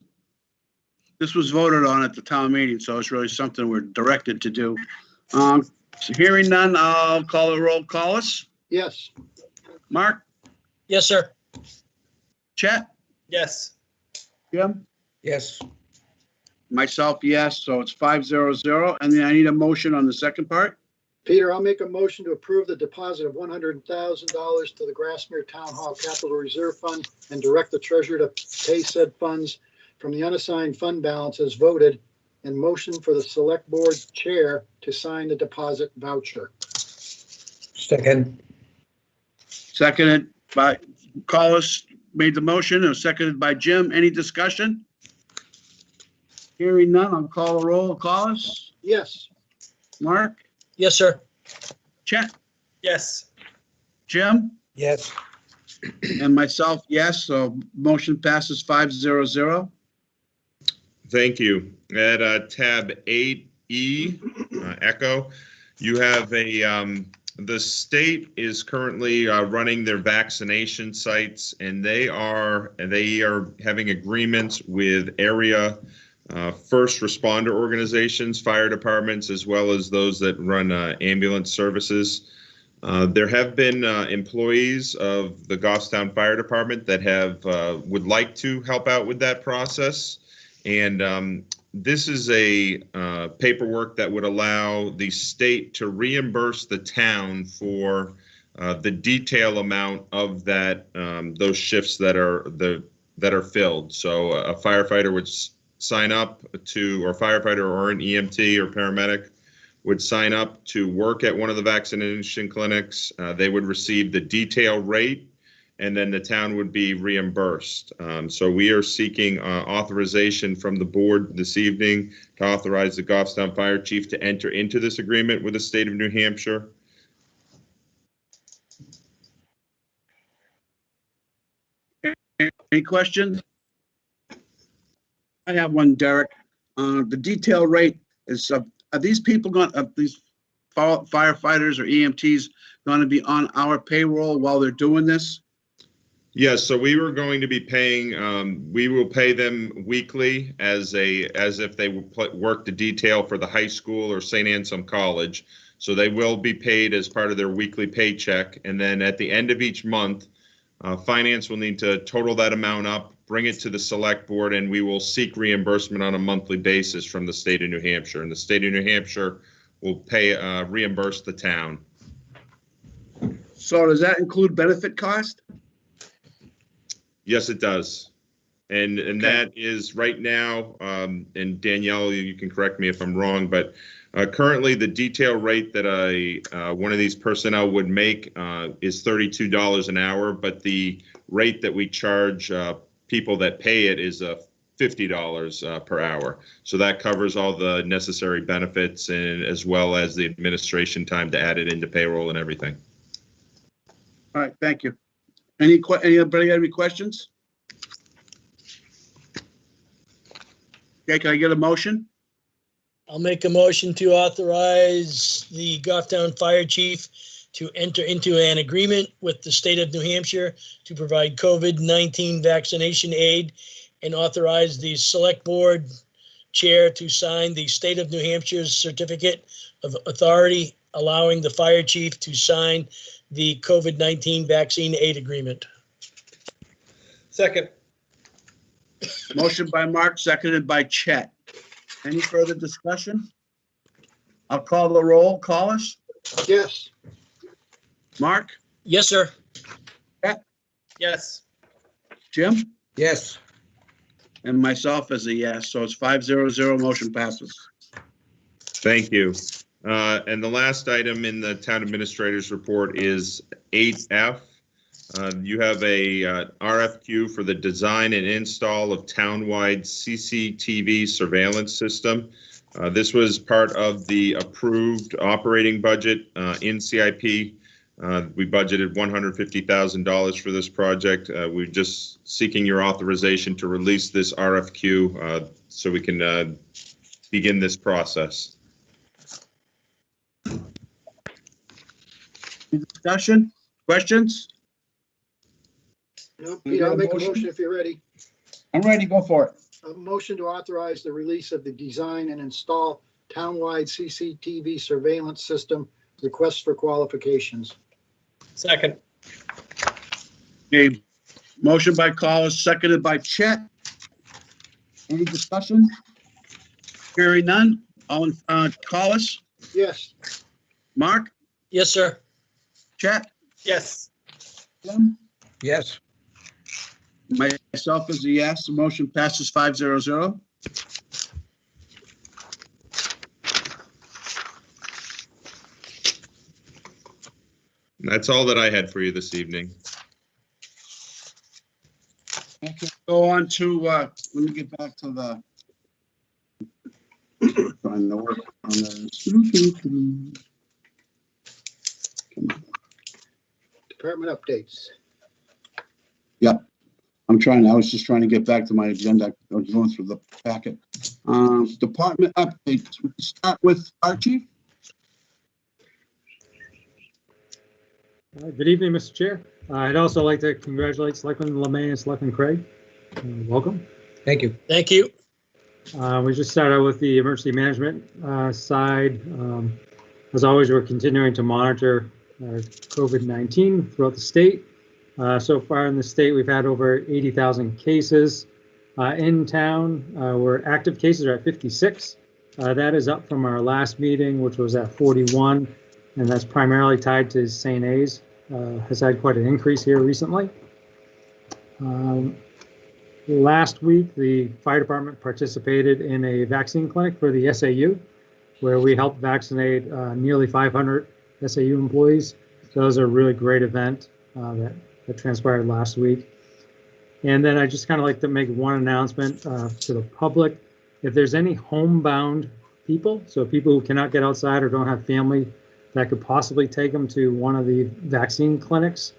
This was voted on at the town meeting, so it's really something we're directed to do. So hearing none, I'll call the roll. Collis? Yes. Mark? Yes, sir. Chet? Yes. Jim? Yes. Myself, yes, so it's 500. And then I need a motion on the second part. Peter, I'll make a motion to approve the deposit of $100,000 to the Grasmere Town Hall Capital Reserve Fund and direct the treasurer to pay said funds from the unassigned fund balance as voted, and motion for the select board chair to sign the deposit voucher. Second. Seconded by Collis, made the motion, and seconded by Jim. Any discussion? Hearing none, I'll call the roll. Collis? Yes. Mark? Yes, sir. Chet? Yes. Jim? Yes. And myself, yes, so motion passes 500. Thank you. At tab 8E, Echo, you have the state is currently running their vaccination sites, and they are having agreements with area first responder organizations, fire departments, as well as those that run ambulance services. There have been employees of the Goffstown Fire Department that have would like to help out with that process. And this is a paperwork that would allow the state to reimburse the town for the detail amount of that those shifts that are filled. So a firefighter would sign up to, or firefighter or an EMT or paramedic would sign up to work at one of the vaccination clinics. They would receive the detail rate, and then the town would be reimbursed. So we are seeking authorization from the board this evening to authorize the Goffstown Fire Chief to enter into this agreement with the state of New Hampshire. Any questions? I have one, Derek. The detail rate is, are these people going, these firefighters or EMTs going to be on our payroll while they're doing this? Yes, so we were going to be paying, we will pay them weekly as if they worked the detail for the high school or St. Anselm College. So they will be paid as part of their weekly paycheck. And then at the end of each month, finance will need to total that amount up, bring it to the select board, and we will seek reimbursement on a monthly basis from the state of New Hampshire. And the state of New Hampshire will pay, reimburse the town. So does that include benefit cost? Yes, it does. And Okay. that is right now, and Danielle, you can correct me if I'm wrong, but currently the detail rate that one of these personnel would make is $32 an hour, but the rate that we charge people that pay it is $50 per hour. So that covers all the necessary benefits and as well as the administration time to add it into payroll and everything. All right, thank you. Anybody have any questions? Okay, can I get a motion? I'll make a motion to authorize the Goffstown Fire Chief to enter into an agreement with the state of New Hampshire to provide COVID-19 vaccination aid, and authorize the select board chair to sign the state of New Hampshire's certificate of authority, allowing the fire chief to sign the COVID-19 vaccine aid agreement. Second. Motion by Mark, seconded by Chet. Any further discussion? I'll call the roll. Collis? Yes. Mark? Yes, sir. Yes. Jim? Yes. And myself as a yes, so it's 5-0-0, motion passes. Thank you. And the last item in the town administrator's report is 8F. You have a RFQ for the design and install of townwide CCTV surveillance system. This was part of the approved operating budget in CIP. We budgeted $150,000 for this project. We're just seeking your authorization to release this RFQ so we can begin this process. Discussion, questions? No, We Pete, got I'll a make a motion? motion if you're ready. I'm ready, go for it. A motion to authorize the release of the design and install townwide CCTV surveillance system, request for qualifications. Second. Okay, motion by Collis, seconded by Chet. Any discussion? Hearing none. All in, Collis, Yes, Mark, Yes, sir. Chet, Yes. Jim? Yes. Myself is a yes. The motion passes 5-0-0. That's all that I had for you this evening. Okay, go on to, let me get back to the, trying to work on this. department updates. I was just trying to get back to my agenda. I was going through the packet. Department updates. We can start with our chief. Good evening, Mr. Chair. I'd also like to congratulate Selectman Lemay and Selectman Craig. Welcome. Thank you. Thank you. We just started with the emergency management side. As always, we're continuing to monitor COVID-19 throughout the state. So far in the state, we've had over 80,000 cases. In town, we're active cases are at 56. That is up from our last meeting, which was at 41. And that's primarily tied to St. A's, has had quite an increase here recently. Last week, the fire department participated in a vaccine clinic for the SAU, where we helped vaccinate nearly 500 SAU employees. So that was a really great event that transpired last week. And then I just kind of like to make one announcement to the public. If there's any homebound people, so people who cannot get outside or don't have family that could possibly take them to one of the vaccine clinics,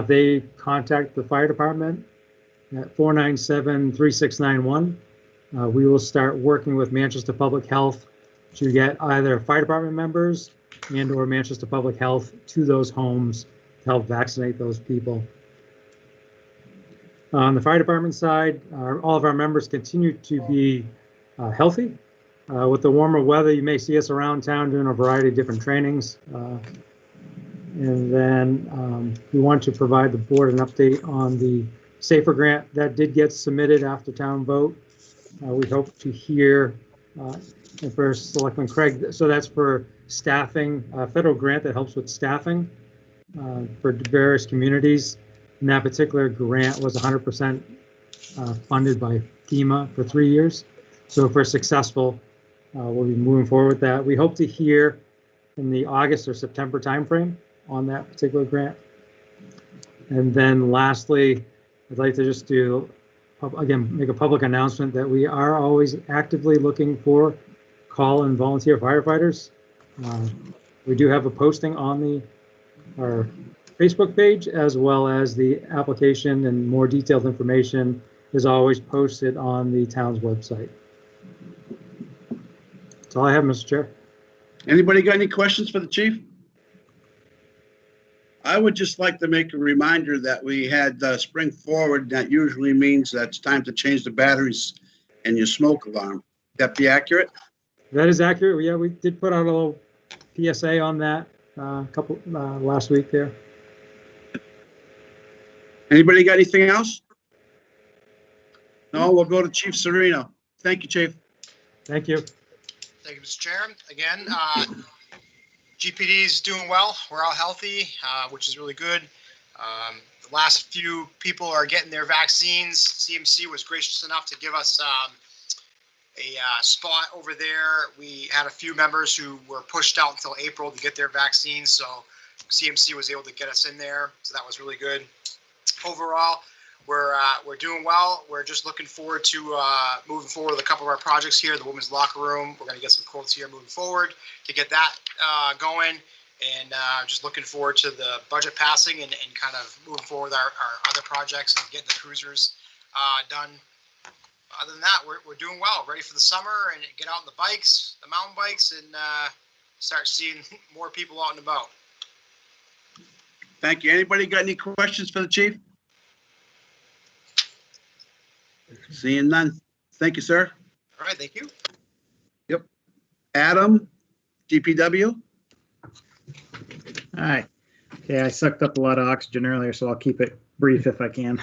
they contact the fire department at 497-3691. We will start working with Manchester Public Health to get either fire department members and or Manchester Public Health to those homes to help vaccinate those people. On the fire department side, all of our members continue to be healthy. With the warmer weather, you may see us around town doing a variety of different trainings. And then we want to provide the board an update on the SAFER grant that did get submitted after town vote. We hope to hear for Selectman Craig, so that's for staffing, a federal grant that helps with staffing for various communities. And that particular grant was 100% funded by FEMA for 3 years. So if we're successful, we'll be moving forward with that. We hope to hear in the August or September timeframe on that particular grant. And then lastly, I'd like to just do, again, make a public announcement that we are always actively looking for call and volunteer firefighters. We do have a posting on our Facebook page, as well as the application, and more detailed information is always posted on the town's website. That's all I have, Mr. Chair. Anybody got any questions for the chief? I would just like to make a reminder that we had spring forward. That usually means that it's time to change the batteries in your smoke alarm. That be accurate? That is accurate. Yeah, we did put out a little PSA on that last week there. Anybody got anything else? No, we'll go to Chief Sereno. Thank you, Chief. Thank you. Thank you, Mr. Chair. Again, GPD is doing well. We're all healthy, which is really good. The last few people are getting their vaccines. CMC was gracious enough to give us a spot over there. We had a few members who were pushed out until April to get their vaccines, so CMC was able to get us in there, so that was really good. Overall, we're doing well. We're just looking forward to moving forward with a couple of our projects here. The women's locker room, we're going to get some quotes here moving forward to get that going, and just looking forward to the budget passing and kind of moving forward with our other projects and getting the cruisers done. Other than that, we're doing well, ready for the summer and get out on the bikes, the mountain bikes, and start seeing more people out and about. Thank you. Anybody got any questions for the chief? Seeing none. Thank you, sir. All right, thank you. Yep. Adam, DPW. All right. Okay, I sucked up a lot of oxygen earlier, so I'll keep it brief if I can.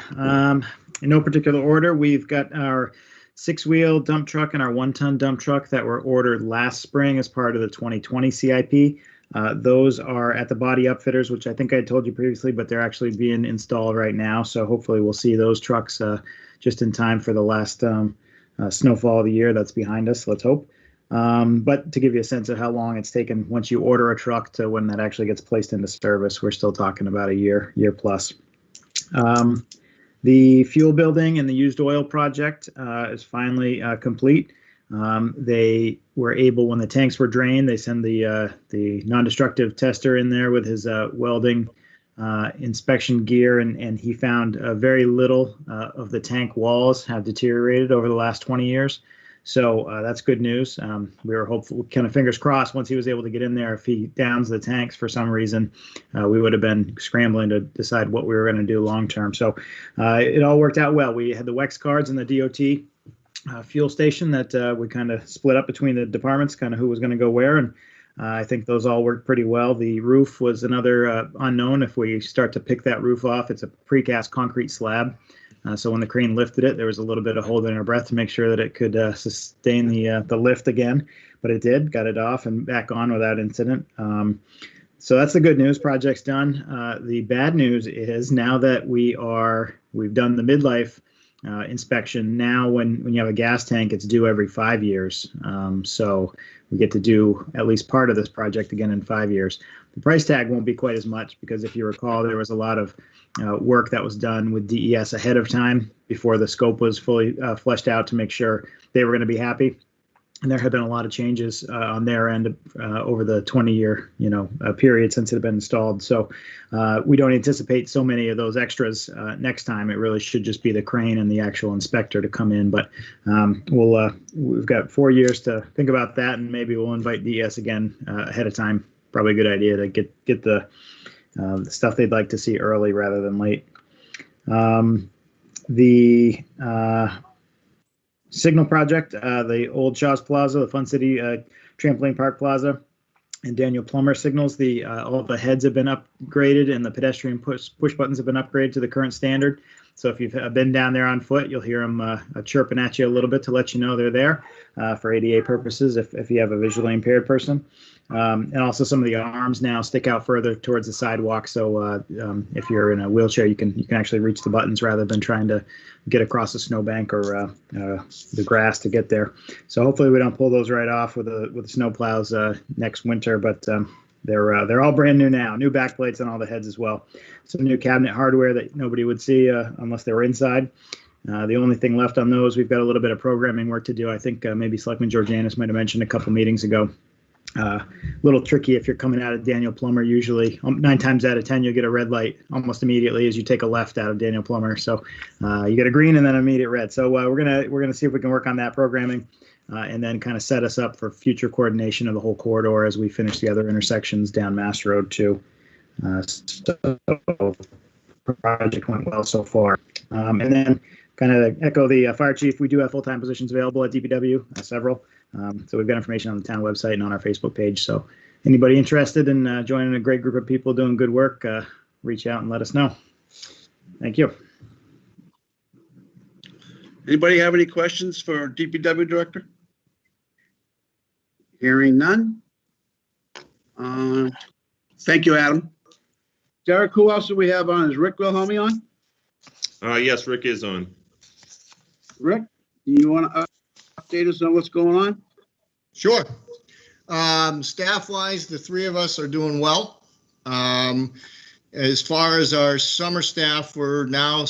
In no particular order, we've got our 6-wheel dump truck and our 1-ton dump truck that were ordered last spring as part of the 2020 CIP. Those are at the body upfitters, which I think I told you previously, but they're actually being installed right now. So hopefully we'll see those trucks just in time for the last snowfall of the year that's behind us, let's hope. But to give you a sense of how long it's taken once you order a truck to when that actually gets placed into service, we're still talking about a year plus. The fuel building and the used oil project is finally complete. They were able, when the tanks were drained, they send the non-destructive tester in there with his welding inspection gear, and he found very little of the tank walls have deteriorated over the last 20 years. So that's good news. We were hopeful, kind of fingers crossed, once he was able to get in there. If he downs the tanks for some reason, we would have been scrambling to decide what we were going to do long term. So it all worked out well. We had the WEX cards and the DOT fuel station that we kind of split up between the departments, kind of who was going to go where, and I think those all worked pretty well. The roof was another unknown. If we start to pick that roof off, it's a precast concrete slab. So when the crane lifted it, there was a little bit of holding our breath to make sure that it could sustain the lift again, but it did, got it off and back on without incident. So that's the good news. Project's done. The bad news is now that we've done the midlife inspection. Now, when you have a gas tank, it's due every 5 years. So we get to do at least part of this project again in 5 years. The price tag won't be quite as much because if you recall, there was a lot of work that was done with DES ahead of time before the scope was fully fleshed out to make sure they were going to be happy. And there have been a lot of changes on their end over the 20-year, period since it had been installed. So we don't anticipate so many of those extras next time. It really should just be the crane and the actual inspector to come in. But we've got 4 years to think about that, and maybe we'll invite DES again ahead of time. Probably a good idea to get the stuff they'd like to see early rather than late. The Signal project, the old Shaw's Plaza, the Fun City Trampoline Park Plaza, and Daniel Plummer signals. All the heads have been upgraded and the pedestrian push buttons have been upgraded to the current standard. So if you've been down there on foot, you'll hear them chirping at you a little bit to let you know they're there for ADA purposes if you have a visually impaired person. And also some of the arms now stick out further towards the sidewalk. So if you're in a wheelchair, you can actually reach the buttons rather than trying to get across a snowbank or the grass to get there. So hopefully we don't pull those right off with the snow plows next winter. But they're all brand new now, new backplates on all the heads as well. Some new cabinet hardware that nobody would see unless they were inside. The only thing left on those, we've got a little bit of programming work to do. I think maybe Selectman Georgianis might have mentioned a couple meetings ago. A little tricky if you're coming out of Daniel Plummer. Usually 9 times out of 10 you'll get a red light almost immediately as you take a left out of Daniel Plummer. So you get a green and then immediate red. So we're gonna see if we can work on that programming and then kind of set us up for future coordination of the whole corridor as we finish the other intersections down Mass Road too. So project went well so far. And then kind of echo the fire chief, we do have full-time positions available at DPW, several. So we've got information on the town website and on our Facebook page. So anybody interested in joining a great group of people doing good work, reach out and let us know. Thank you. Anybody have any questions for DPW director? Hearing none. Thank you, Adam. Derek, who else do we have on? Is Rick Wilhelmi on? Yes, Rick is on. Rick, do you want to update us on what's going on? Sure. Staff-wise, the three of us are doing well. As far as our summer staff, we're now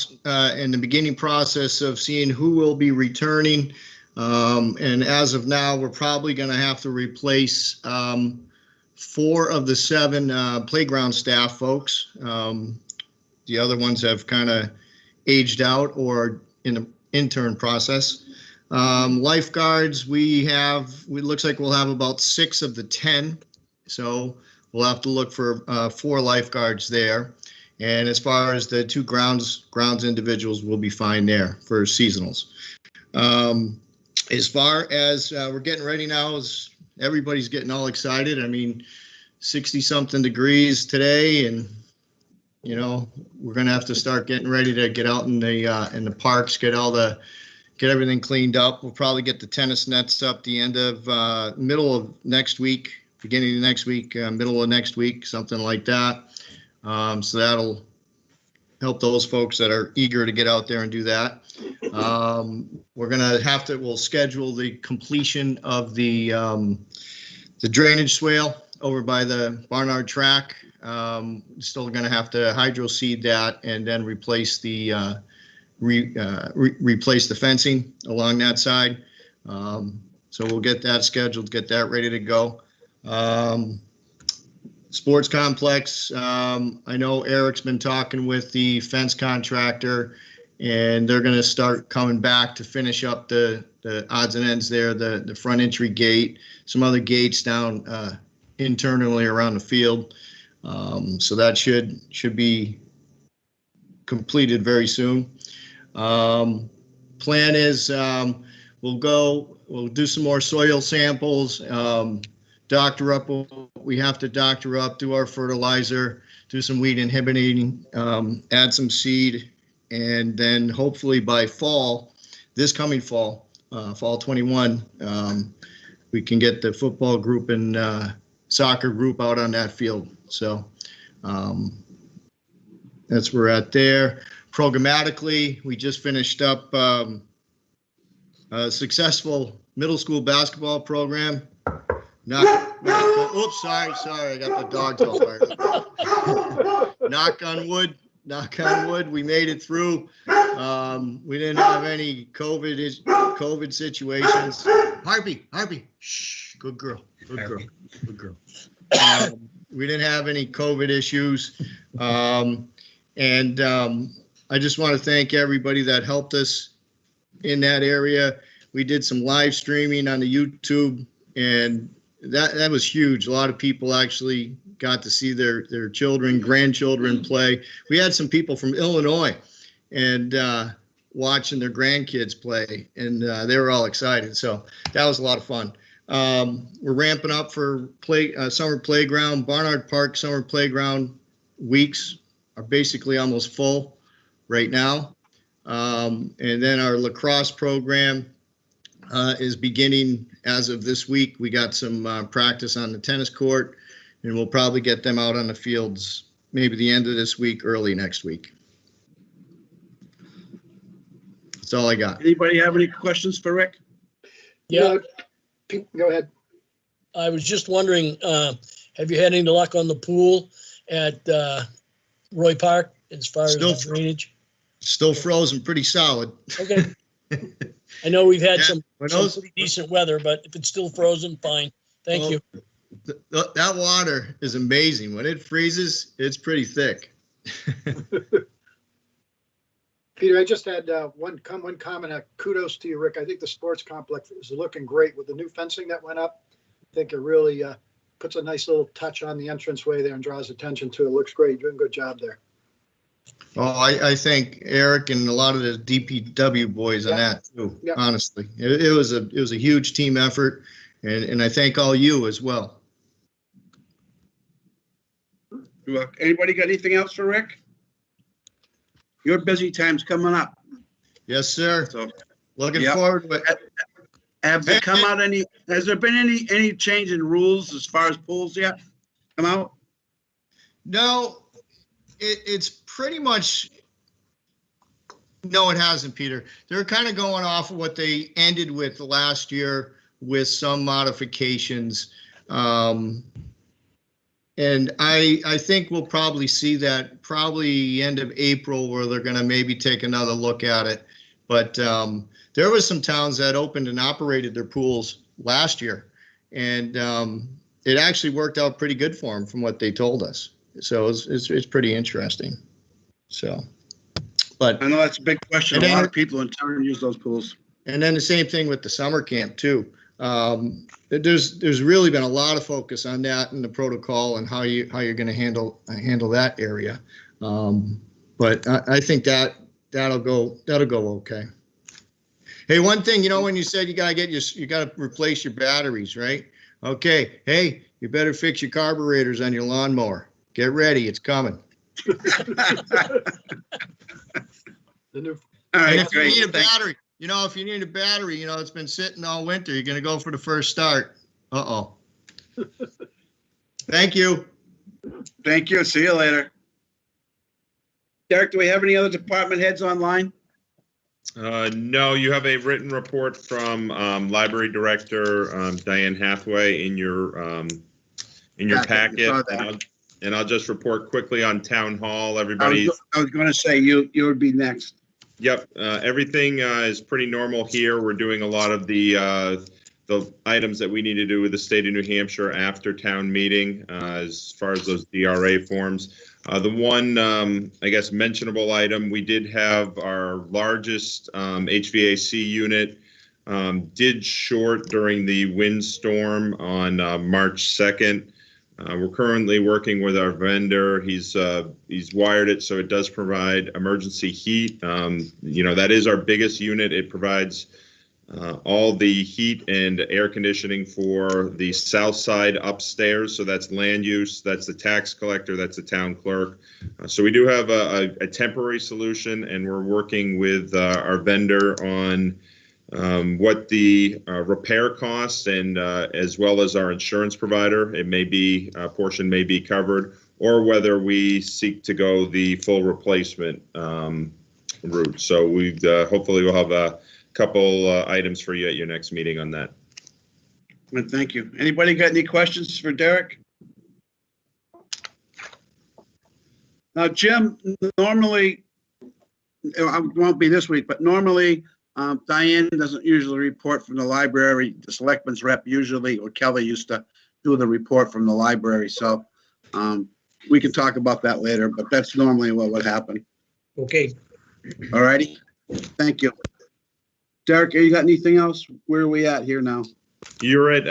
in the beginning process of seeing who will be returning. And as of now, we're probably going to have to replace 4 of the 7 playground staff folks. The other ones have kind of aged out or in the intern process. Lifeguards, it looks like we'll have about 6 of the 10. So we'll have to look for 4 lifeguards there. And as far as the 2 grounds individuals, we'll be fine there for seasonals. As far as we're getting ready now, everybody's getting all excited. I mean, 60-something degrees today, and we're going to have to start getting ready to get out in the parks, get everything cleaned up. We'll probably get the tennis nets up the end of middle of next week, beginning of next week, middle of next week, something like that. So that'll help those folks that are eager to get out there and do that. We'll schedule the completion of the drainage swale over by the Barnard track. Still going to have to hydro seed that and then replace the replace the fencing along that side. So we'll get that scheduled, get that ready to go. Sports complex, I know Eric's been talking with the fence contractor, and they're going to start coming back to finish up the odds and ends there, the front entry gate, some other gates down internally around the field. So that should be completed very soon. Plan is we'll do some more soil samples, doctor up what we have to doctor up, do our fertilizer, do some weed inhibiting, add some seed, and then hopefully by this coming fall 21, we can get the football group and soccer group out on that field. So that's where we're at there. Programmatically, we just finished up a successful middle school basketball program. Oops, sorry, I got the dogs all fired up. Knock on wood, we made it through. We didn't have any COVID situations. Harvey, shh, good girl. We didn't have any COVID issues. And I just want to thank everybody that helped us in that area. We did some live streaming on the YouTube, and that was huge. A lot of people actually got to see their children, grandchildren play. We had some people from Illinois and watching their grandkids play, and they were all excited. So that was a lot of fun. We're ramping up for summer playground. Barnard Park summer playground weeks are basically almost full right now. And then our lacrosse program is beginning as of this week. We got some practice on the tennis court, and we'll probably get them out on the fields maybe the end of this week, early next week. That's all I got. Anybody have any questions for Rick? Yeah, Go ahead. I was just wondering, have you had any luck on the pool at Roy Park as far as the drainage? Still frozen pretty solid. Okay. I know we've had some those- pretty decent weather, but if it's still frozen, fine. Thank you. That water is amazing. When it freezes, it's pretty thick. Peter, I just had one comment. Kudos to you, Rick. I think the sports complex is looking great with the new fencing that went up. I think it really puts a nice little touch on the entranceway there and draws attention to it. Looks great. You're doing a good job there. Oh, I thank Eric and a lot of the DPW boys on that too. Yeah. Honestly, it was a huge team effort, and I thank all you as well. Anybody got anything else for Rick? Your busy time's coming up. Yes, sir. So Looking forward to it. has there been any change in rules as far as pools yet? Come out? No, it's pretty much, no, it hasn't, Peter. They're kind of going off of what they ended with last year with some modifications. And I think we'll probably see that probably end of April where they're going to maybe take another look at it. But there was some towns that opened and operated their pools last year, and it actually worked out pretty good for them from what they told us. So it's pretty interesting. So, but I know that's a big question. And A lot then- of people in town use those pools. and then the same thing with the summer camp too. There's really been a lot of focus on that and the protocol and how you're going to handle that area. But I think that'll go okay. Hey, one thing, when you said you got to replace your batteries, right? Okay. Hey, you better fix your carburetors on your lawnmower. Get ready, it's coming. The new, All And right, if you great. need a battery, it's been sitting all winter, you're gonna go for the first start. Uh-oh. Thank you. Thank you. See you later. Derek, do we have any other department heads online? No, you have a written report from Library Director Diane Hathaway in your Packet, I saw packet. that. And I'll just report quickly on Town Hall. I Everybody's was going to say you would be next. Yep, everything is pretty normal here. We're doing a lot of the items that we need to do with the state of New Hampshire after town meeting, as far as those DRA forms. The one, I guess, mentionable item, we did have our largest HVAC unit did short during the windstorm on March 2nd. We're currently working with our vendor. He's wired it so it does provide emergency heat. That is our biggest unit. It provides all the heat and air conditioning for the south side upstairs. So that's land use, that's the tax collector, that's the town clerk. So we do have a temporary solution, and we're working with our vendor on what the repair costs and as well as our insurance provider. It may be, a portion may be covered, or whether we seek to go the full replacement route. So we hopefully we'll have a couple items for you at your next meeting on that. Well, thank you. Anybody got any questions for Derek? Now, Jim, normally, it won't be this week, but normally Diane doesn't usually report from the library. The selectman's rep usually, or Kelly used to do the report from the library. So we can talk about that later, but that's normally what would happen. Okay. All righty. Thank you. Derek, you got anything else? Where are we at here now? You're at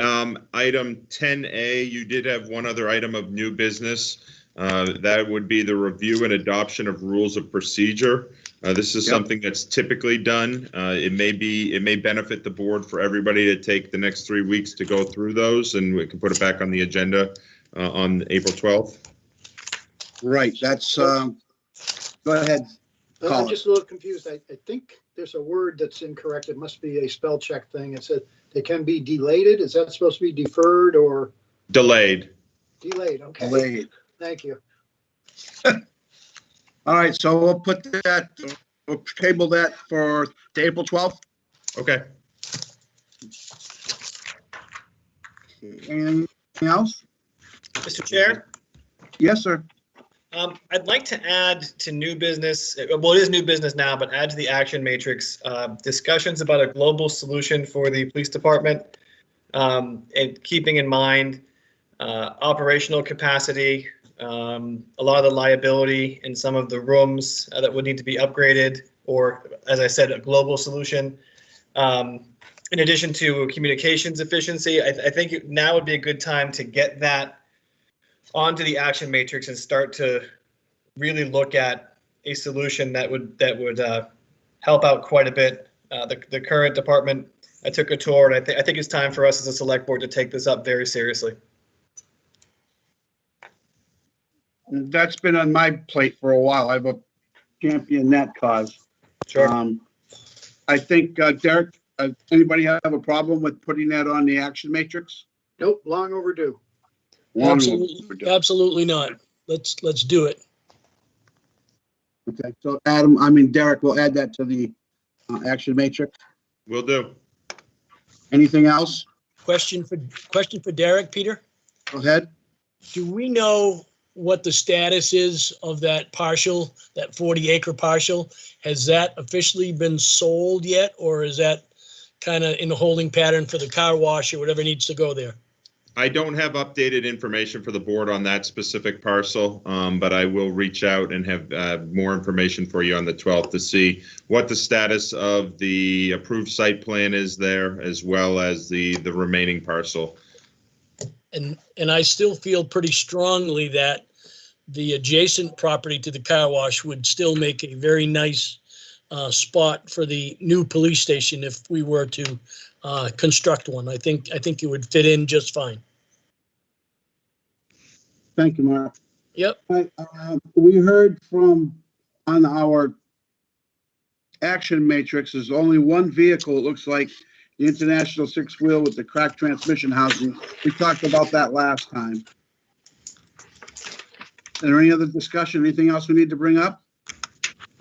item 10A. You did have one other item of new business. That would be the review and adoption of rules of procedure. This is something that's typically done. It may benefit the board for everybody to take the next 3 weeks to go through those, and we can put it back on the agenda on April 12th. Right, that's, go ahead. I'm Colin. just a little confused. I think there's a word that's incorrect. It must be a spell check thing. It said they can be delayed. Is that supposed to be deferred or Delayed. delayed? Okay, Delayed. thank you. All right, so we'll table that for April 12th. Okay. Anything else? Mr. Chair, Yes, sir. I'd like to add to new business, well, it is new business now, but add to the action matrix, discussions about a global solution for the police department, and keeping in mind operational capacity, a lot of the liability in some of the rooms that would need to be upgraded, or, as I said, a global solution. In addition to communications efficiency, I think now would be a good time to get that onto the action matrix and start to really look at a solution that would help out quite a bit. The current department, I took a tour, and I think it's time for us as a select board to take this up very seriously. That's been on my plate for a while. I've championed that cause. Sure. I think, Derek, anybody have a problem with putting that on the action matrix? Nope, long overdue. Long Absolutely, overdue. absolutely not. Let's do it. Okay, so Derek will add that to the action matrix. Will do. Anything else? Question for Derek, Peter. Go ahead. Do we know what the status is of that parcel, that 40-acre parcel? Has that officially been sold yet, or is that kind of in the holding pattern for the car wash or whatever needs to go there? I don't have updated information for the board on that specific parcel, but I will reach out and have more information for you on the 12th to see what the status of the approved site plan is there, as well as the remaining parcel. And I still feel pretty strongly that the adjacent property to the car wash would still make a very nice spot for the new police station if we were to construct one. I think it would fit in just fine. Thank you, Mark. Yep. We heard on our action matrix, there's only one vehicle, it looks like, the International six-wheel with the cracked transmission housing. We talked about that last time. Is there any other discussion? Anything else we need to bring up?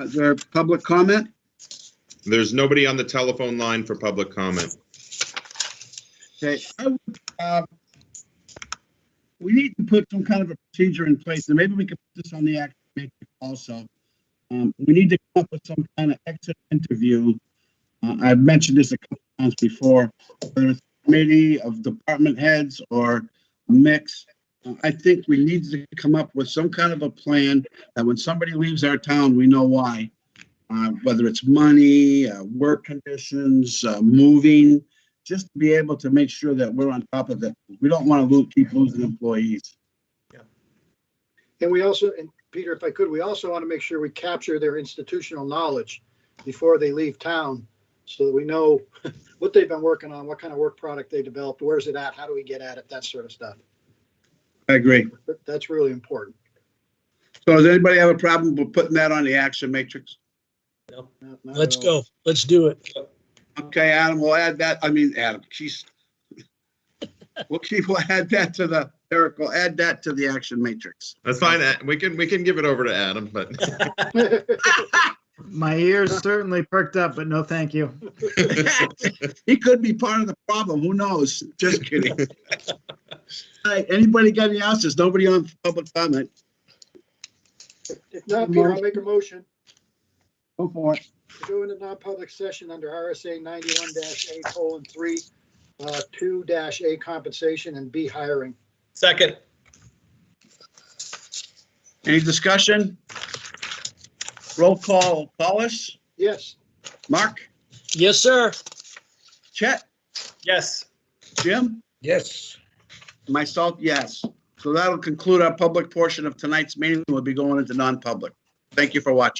Is there public comment? There's nobody on the telephone line for public comment. Okay. We need to put some kind of a procedure in place, and maybe we could put this on the action matrix also. We need to come up with some kind of exit interview. I've mentioned this a couple times before, whether it's a committee of department heads or a mix. I think we need to come up with some kind of a plan that when somebody leaves our town, we know why. Whether it's money, work conditions, moving, just to be able to make sure that we're on top of it. We don't want to keep losing employees. Yeah. And we also, and Peter, if I could, we also want to make sure we capture their institutional knowledge before they leave town, so that we know what they've been working on, what kind of work product they developed, where's it at, how do we get at it, that sort of stuff. I agree. That's really important. So does anybody have a problem with putting that on the action matrix? No, not Let's at all. go. Let's do it. Okay, Adam, we'll add that. Adam, geez. We'll add that to the, Eric, we'll add that to the action matrix. That's fine. We can give it over to Adam, but My ears certainly perked up, but no, thank you. He could be part of the problem. Who knows? Just kidding. All right, anybody got any else? There's nobody on public comment. If not, Peter, I'll make a motion Go for it. to go into non-public session under RSA 91-A:3, 2-A compensation and B hiring. Second. Any discussion? Roll call, Paulus, Yes. Mark, Yes, sir. Chet, Yes. Jim, Yes. myself, yes. So that'll conclude our public portion of tonight's meeting. We'll be going into non-public. Thank you for watching.